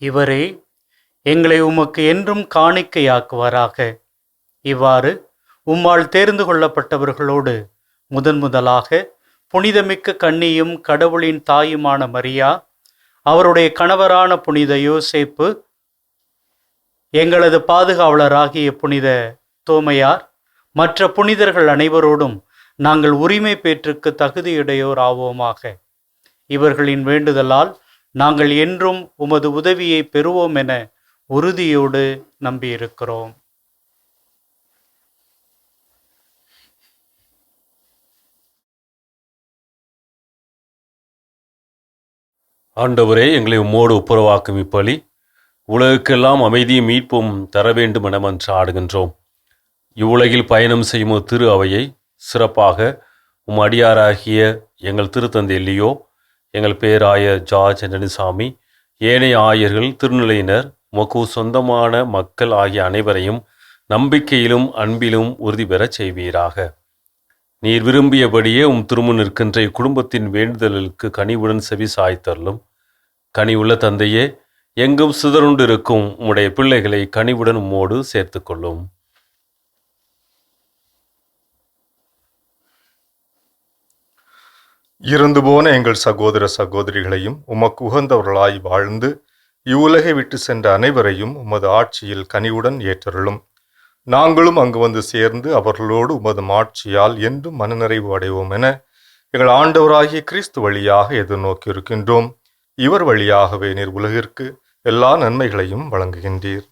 இவரே எங்களை உமக்கு என்றும் காணிக்கையாக்குவாராக. இவ்வாறு உம்மால் தேர்ந்து கொள்ளப்பட்டவர்களோடு முதலாக புனிதமிக்க கன்னியும் கடவுளின் தாயுமான மரியா, அவருடைய கணவரான புனித யோசேப்பு, எங்களது பாதுகாவலராகிய புனித தோமையார், மற்ற புனிதர்கள் அனைவரோடும் நாங்கள் உரிமை பேற்றுக்கு தகுதியுடையோர் ஆவோமாக. இவர்களின் வேண்டுதலால் நாங்கள் என்றும் உமது உதவியை பெறுவோம் என உறுதியோடு நம்பியிருக்கிறோம். ஆண்டவரே, எங்களை உம்மோடு ஒப்புரவாக்கும் இப்பலி உலகுக்கெல்லாம் அமைதியும் மீட்பும் தர வேண்டும் என மன்றாடுகின்றோம். இவ்வுலகில் பயணம் செய்யும் திரு அவையை சிறப்பாக உம் அடியாராகிய எங்கள் திருத்தந்தை லியோ, எங்கள் பேராயர் ஜார்ஜ் ஆண்டனிசாமி, ஏனைய ஆயர்கள், திருநிலையினர், உமக்கு சொந்தமான மக்கள் ஆகிய அனைவரையும் நம்பிக்கையிலும் அன்பிலும் உறுதி பெறச் செய்வீராக. நீர் விரும்பியபடியே உம் திருமுன் நிற்கின்ற இக்குடும்பத்தின் வேண்டுதலுக்கு கனிவுடன் செவி சாய்த்தருளும். கனிவுள்ள தந்தையே, எங்கும் சிதறுண்டு இருக்கும் உம்முடைய பிள்ளைகளை கனிவுடன் உம்மோடு சேர்த்து கொள்ளும். இறந்து போன எங்கள் சகோதர சகோதரிகளையும் உமக்கு உகந்தவர்களாய் வாழ்ந்து இவ்வுலகை விட்டு சென்ற அனைவரையும் உமது ஆட்சியில் கனிவுடன் ஏற்றருளும். நாங்களும் அங்கு வந்து சேர்ந்து அவர்களோடு உமது ஆட்சியால் என்றும் மனநிறைவு அடைவோம் என எங்கள் ஆண்டவராகிய கிறிஸ்து வழியாக எதிர்நோக்கியிருக்கின்றோம். இவர் வழியாகவே நீர் உலகிற்கு எல்லா நன்மைகளையும் வழங்குகின்றீர்.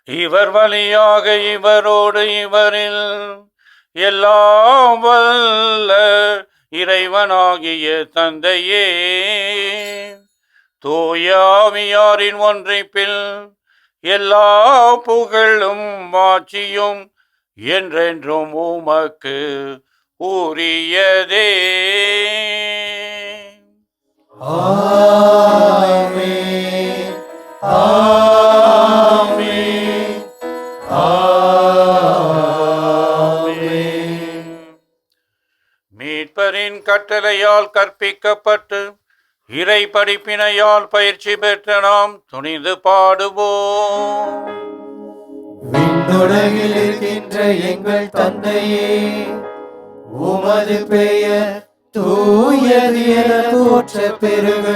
இவர் வழியாக இவரோடு இவரில் எல்லாம் வல்ல இறைவனாகிய தந்தையே, தூயாவியாரின் ஒன்றைப்பில் எல்லா புகழும் மாட்சியும் என்றென்றும் உமக்கு உரியதே. ஆமென். ஆமென். ஆமென். மீட்பரின் கட்டளையால் கற்பிக்கப்பட்டு இறை படிப்பினையால் பயிற்சி பெற்ற நாம் துணிந்து பாடுவோம். விண்ணுலகில் இருக்கின்ற எங்கள் தந்தையே, உமது பெயர் தூயது என போற்ற பெருக,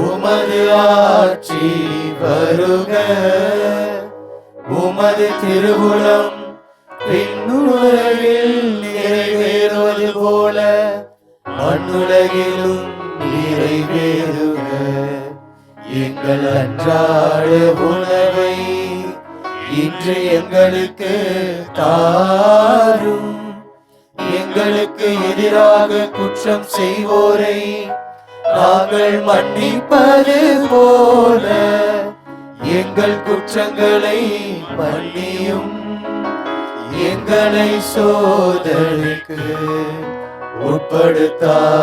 உமது ஆட்சி வருக, உமது திருவுளம் விண்ணுலகில் நிறைவேறுவது போல மண்ணுலகிலும் நிறைவேறுக. எங்கள் அன்றாட உணவை இன்று எங்களுக்கு தாரும். எங்களுக்கு எதிராக குற்றம் செய்வோரை நாங்கள் மன்னிப்பது போல எங்கள் குற்றங்களை மன்னியும். எங்களை சோதனைக்கு உட்படுத்தாதேயும்,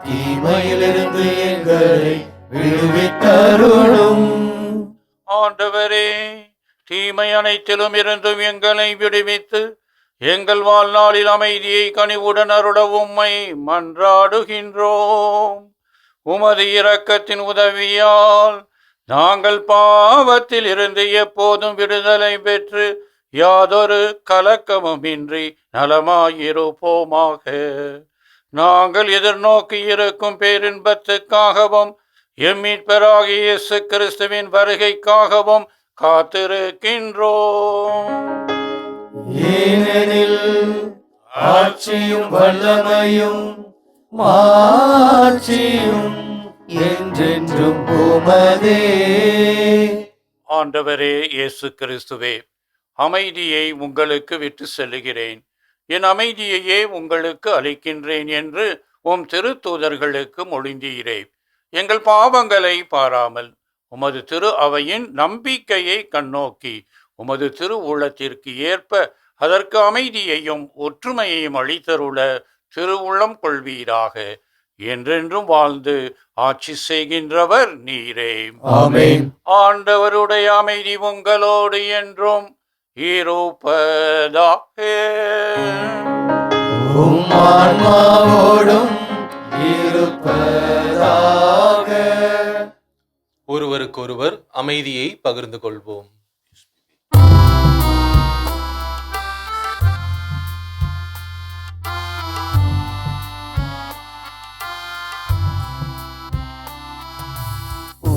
தீமையிலிருந்து எங்களை விடுவித்தருளும். ஆண்டவரே, தீமை அனைத்திலும் இருந்தும் எங்களை விடுவித்து எங்கள் வாழ்நாளில் அமைதியை கனிவுடன் அருள உம்மை மன்றாடுகின்றோம். உமது இரக்கத்தின் உதவியால் நாங்கள் பாவத்தில் இருந்து எப்போதும் விடுதலை பெற்று யாதொரு கலக்கமுமின்றி நலமாயிருப்போமாக. நாங்கள் எதிர்நோக்கி இருக்கும் பேரின்பத்துக்காகவும் எம்மீட்பராகிய இயேசு கிறிஸ்துவின் வருகைக்காகவும் காத்திருக்கின்றோம். ஏனெனில் ஆட்சியும் வல்லமையும் மாட்சியும் என்றென்றும் உமதே. ஆண்டவரே இயேசு கிறிஸ்துவே, அமைதியை உங்களுக்கு விட்டு செல்லுகிறேன், என் அமைதியையே உங்களுக்கு அளிக்கின்றேன் என்று உம் திருத்தூதர்களுக்கு மொழிந்தீரே. எங்கள் பாவங்களை பாராமல் உமது திரு அவையின் நம்பிக்கையை கண்ணோக்கி உமது திருவுள்ளத்திற்கு ஏற்ப அதற்கு அமைதியையும் ஒற்றுமையையும் அளித்தருள திருவுள்ளம் கொள்வீராக. என்றென்றும் வாழ்ந்து ஆட்சி செய்கின்றவர் நீரே. ஆமென். ஆண்டவருடைய அமைதி உங்களோடு என்றும் இருப்பதாக. உம் ஆன்மாவோடும் இருப்பதாக. ஒருவருக்கொருவர் அமைதியை பகிர்ந்து கொள்வோம்.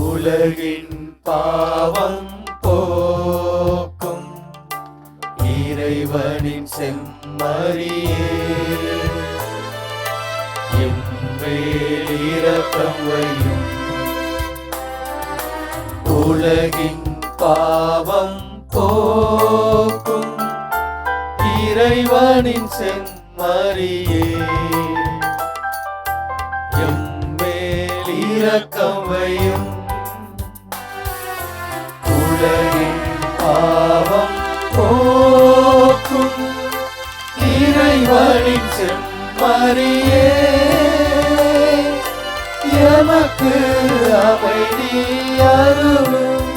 உலகின் பாவம் போக்கும் இறைவனின் செம்மறியே, எம்மேல் இரக்கம் வையும். உலகின் பாவம் போக்கும் இறைவனின் செம்மறியே, எம்மேல் இரக்கம் வையும். உலகின் பாவம் போக்கும் இறைவனின் செம்மறியே, எமக்கு அமைதி அருளும்.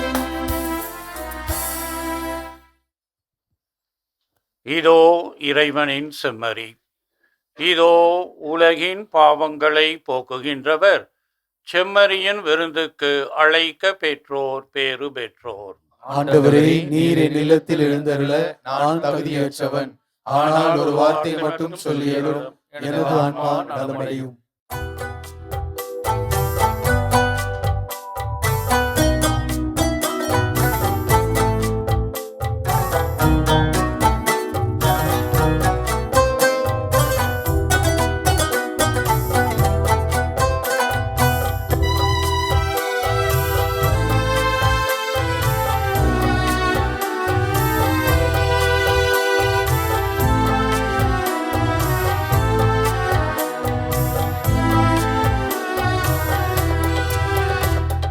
இதோ இறைவனின் செம்மறி, இதோ உலகின் பாவங்களை போக்குகின்றவர். செம்மறியின் விருந்துக்கு அழைக்க பெற்றோர் பேறு பெற்றோர். ஆண்டவரே, நீர் என் இல்லத்தில் எழுந்தருள நான் தகுதியற்றவன். ஆனால் ஒரு வார்த்தை மட்டும் சொல்லியலும் எனது ஆன்மா நலமடையும்.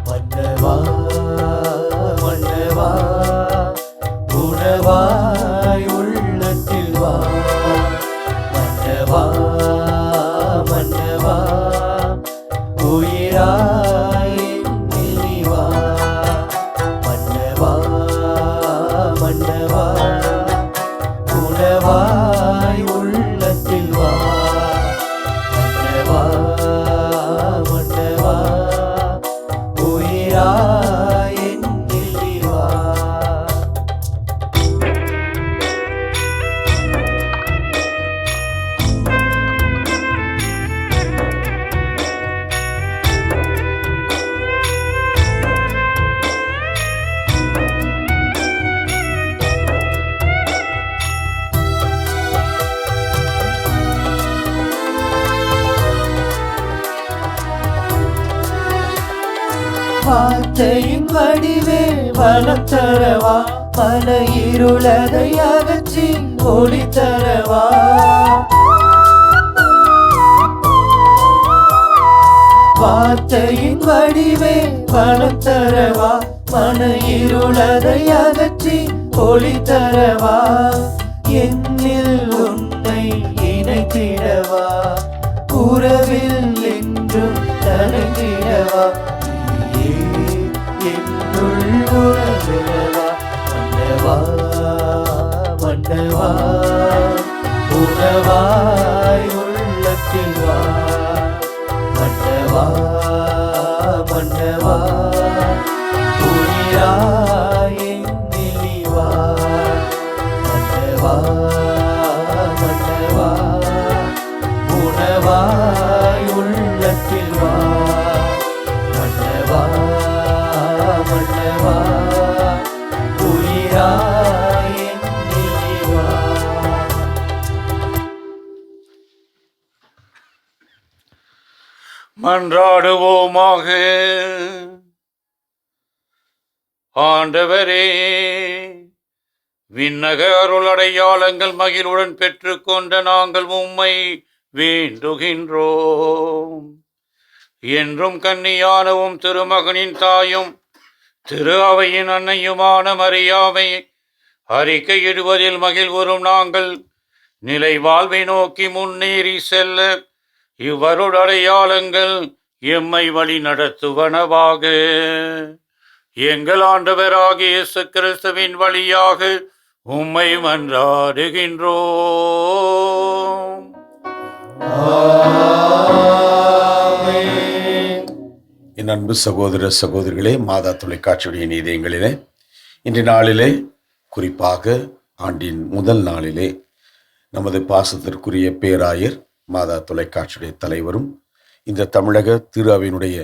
மன்னவா மன்னவா, உணவாய் உள்ளத்தில் வா. மன்னவா மன்னவா, உயிராய் என்னில் நீ வா. மன்னவா மன்னவா, உணவாய் உள்ளத்தில் வா. மன்னவா மன்னவா, உயிராய் என்னில் நீ வா. வார்த்தையின் வடிவே வளம் தரவா, பல இருளதை அகற்றி ஒளி தரவா. வார்த்தையின் வடிவே வளம் தரவா, மன இருளதை அகற்றி ஒளி தரவா. என்னில் உன்னை இணைத்திடவா, உறவில் என்றும் நனைந்திடவா. என்னுள் உணர்விடவா. மன்னவா மன்னவா, உணவாய் உள்ளத்தில் வா. மன்னவா மன்னவா, உயிராய் என்னில் நீ வா. மன்னவா மன்னவா, உணவாய் உள்ளத்தில் வா. மன்னவா மன்னவா, உயிராய் என்னில் நீ வா. மன்றாடுவோமாக. ஆண்டவரே, விண்ணக அருளடையாளங்கள் மகிழ்வுடன் பெற்றுக்கொண்ட நாங்கள் உம்மை வேண்டுகின்றோம். என்றும் கன்னியானவும் திருமகனின் தாயும் திரு அவையின் அன்னையுமான மரியாவை அறிக்கையிடுவதில் மகிழ்வுறும் நாங்கள் நிலை வாழ்வை நோக்கி முன்னேறி செல்ல இவ்வருள் அடையாளங்கள் எம்மை வழி நடத்துவனவாக. எங்கள் ஆண்டவராகிய இயேசு கிறிஸ்துவின் வழியாக உம்மை மன்றாடுகின்றோம். என் அன்பு சகோதர சகோதரிகளே, மாதா தொலைக்காட்சியுடைய நீதியங்களிலே இன்றைய நாளிலே, குறிப்பாக ஆண்டின் முதல் நாளிலே, நமது பாசத்திற்குரிய பேராயர், மாதா தொலைக்காட்சியுடைய தலைவரும், இந்த தமிழக திரு அவையினுடைய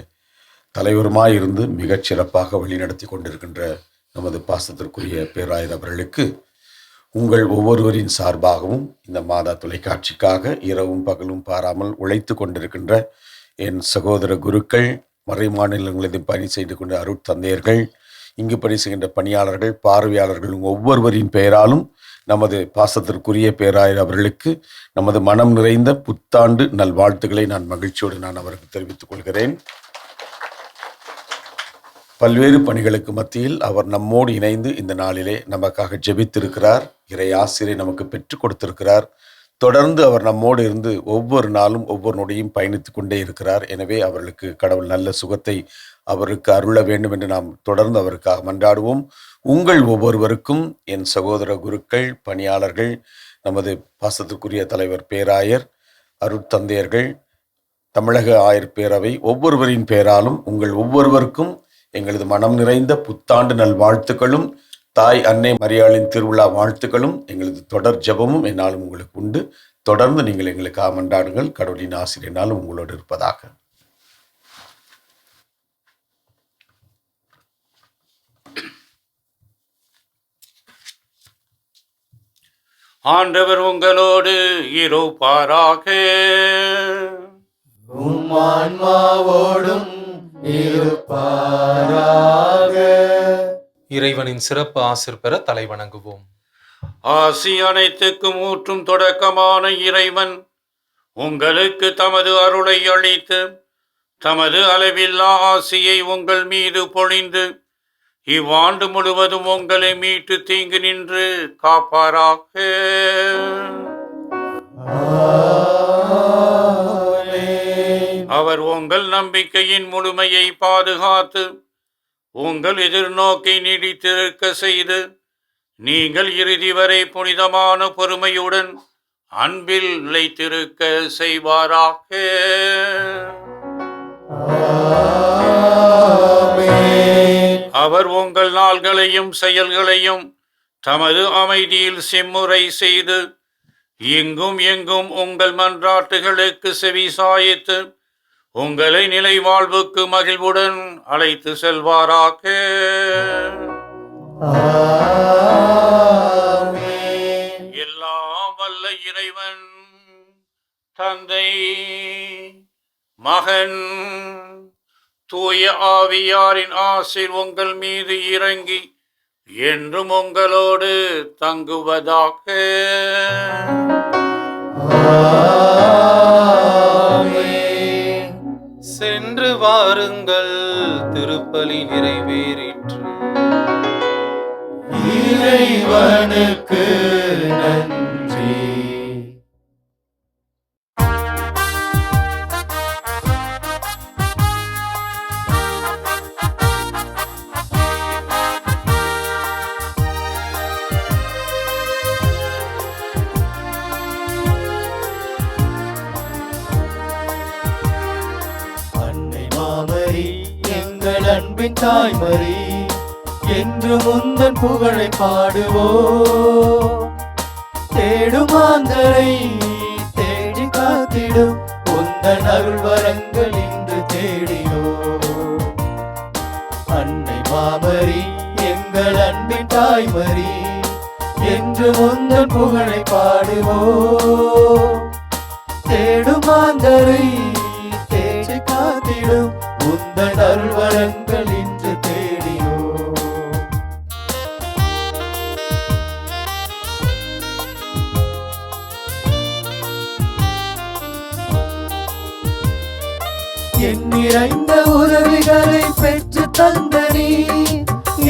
தலைவருமாயிருந்து மிகச் சிறப்பாக வழிநடத்தி கொண்டிருக்கின்ற நமது பாசத்திற்குரிய பேராயர் அவர்களுக்கு உங்கள் ஒவ்வொருவரின் சார்பாகவும் இந்த மாதா தொலைக்காட்சிக்காக இரவும் பகலும் பாராமல் உழைத்து கொண்டிருக்கின்ற என் சகோதர குருக்கள், மறை மாநிலங்களில் பணி செய்து கொண்ட அருட்தந்தையர்கள், இங்கு பணி செய்கின்ற பணியாளர்கள், பார்வையாளர்கள் ஒவ்வொருவரின் பெயராலும் நமது பாசத்திற்குரிய பேராயர் அவர்களுக்கு நமது மனம் நிறைந்த புத்தாண்டு நல்வாழ்த்துக்களை நான் மகிழ்ச்சியோடு அவருக்கு தெரிவித்துக் கொள்கிறேன். பல்வேறு பணிகளுக்கு மத்தியில் அவர் நம்மோடு இணைந்து இந்த நாளிலே நமக்காக ஜெபித்திருக்கிறார். இறை ஆசிரியை நமக்கு பெற்றுக் கொடுத்திருக்கிறார். தொடர்ந்து அவர் நம்மோடு இருந்து ஒவ்வொரு நாளும் ஒவ்வொரு நொடியும் பயணித்து கொண்டே இருக்கிறார். எனவே அவர்களுக்கு கடவுள் நல்ல சுகத்தை அவருக்கு அருள வேண்டும் என்று நாம் தொடர்ந்து அவருக்காக மன்றாடுவோம். உங்கள் ஒவ்வொருவருக்கும் என் சகோதர குருக்கள், பணியாளர்கள், நமது பாசத்திற்குரிய தலைவர் பேராயர், அருட்தந்தையர்கள், தமிழக ஆயர் பேரவை ஒவ்வொருவரின் பெயராலும் உங்கள் ஒவ்வொருவருக்கும் எங்களது மனம் நிறைந்த புத்தாண்டு நல்வாழ்த்துக்களும், தாய் அன்னை மரியாளின் திருவிழா வாழ்த்துக்களும், எங்களது தொடர் ஜெபமும் என்னாலும் உங்களுக்கு உண்டு. தொடர்ந்து நீங்கள் எங்களுக்காக மன்றாடுங்கள். கடவுளின் ஆசிரியனாலும் உங்களோடு இருப்பதாக. ஆண்டவர் உங்களோடு இருப்பாராக. ஆன்மாவோடும் இருப்பாராக. இறைவனின் சிறப்பு ஆசிர் பெற தலைவணங்குவோம். ஆசி அனைத்துக்கும் ஊற்றும் தொடக்கமான இறைவன் உங்களுக்கு தமது அருளை அளித்து தமது அளவில்லா ஆசியை உங்கள் மீது பொழிந்து இவ்வாண்டு முழுவதும் உங்களை மீட்டு தீங்கு நின்று காப்பாராக. அவர் உங்கள் நம்பிக்கையின் முழுமையை பாதுகாத்து உங்கள் எதிர்நோக்கை நீடித்திருக்க செய்து நீங்கள் இறுதி வரை புனிதமான பொறுமையுடன் அன்பில் நிலைத்திருக்க செய்வாராக. அவர் உங்கள் நாள்களையும் செயல்களையும் தமது அமைதியில் செம்முறை செய்து எங்கும் எங்கும் உங்கள் மன்றாட்டுகளுக்கு செவி சாய்த்து உங்களை நிலை வாழ்வுக்கு மகிழ்வுடன் அழைத்து செல்வாராக. எல்லாம் வல்ல இறைவன் தந்தை, மகன், தூய ஆவியாரின் ஆசீர் உங்கள் மீது இறங்கி என்றும் உங்களோடு தங்குவதாக. சென்று வாருங்கள், திருப்பலி நிறைவேறிற்று. இறைவனுக்கு நன்றி. அன்பின் தாய்மரி என்று முந்தன் புகழை பாடுவோ. தேடுமாந்தரை தேடி காத்திடும் உந்தன் அருள் வரங்கள் இன்று தேடியோ. அன்னை மாமரி எங்கள் அன்பின் தாய்மரி என்று முந்தன் புகழை பாடுவோ. தேடுமாந்தரை தேடி காத்திடும் உந்தன் அருள் வரங்கள் இன்று தேடியோ. என் நிறைந்த உதவிகளை பெற்று தந்த நீ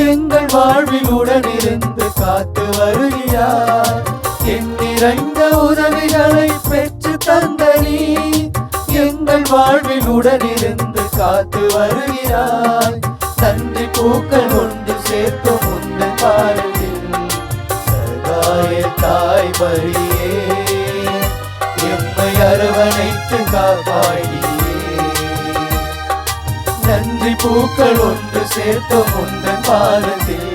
எங்கள் வாழ்வில் உடனிருந்து காத்து வருகிறாய். என் நிறைந்த உதவிகளை பெற்று தந்த நீ எங்கள் வாழ்வில் உடனிருந்து காத்து வருகிறாய். நன்றி பூக்கள் ஒன்று சேர்க்கும் உந்தன் பாதத்தில் சகாய தாய் மரியே, எம்மை அரவணைத்து காப்பாடியே. நன்றி பூக்கள் ஒன்று சேர்க்கும் உந்தன் பாதத்தில்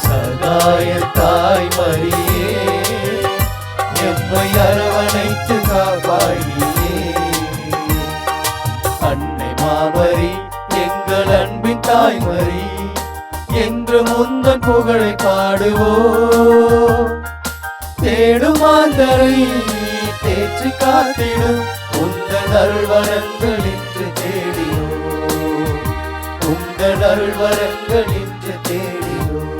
சகாய தாய் மரியே, எம்மை அரவணைத்து காப்பாடியே. அன்னை மாமரி எங்கள் அன்பின் தாய்மரி, என்று முந்தன் புகழை பாடுவோம். தேடும் மாந்தரை தேற்றி காத்திடும் உந்தன் அருள்வரங்கள் இன்று தேடினோம். உந்தன் அருள்வரங்கள் இன்று தேடினோம்.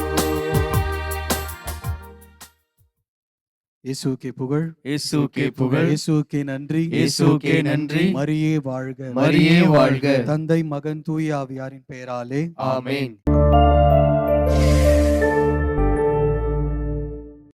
இயேசுவுக்கே புகழ், இயேசுவுக்கே புகழ், இயேசுவுக்கே நன்றி, இயேசுவுக்கே நன்றி. மரியே வாழ்க, மரியே வாழ்க. தந்தை மகன் தூய ஆவியாரின் பெயராலே ஆமென்.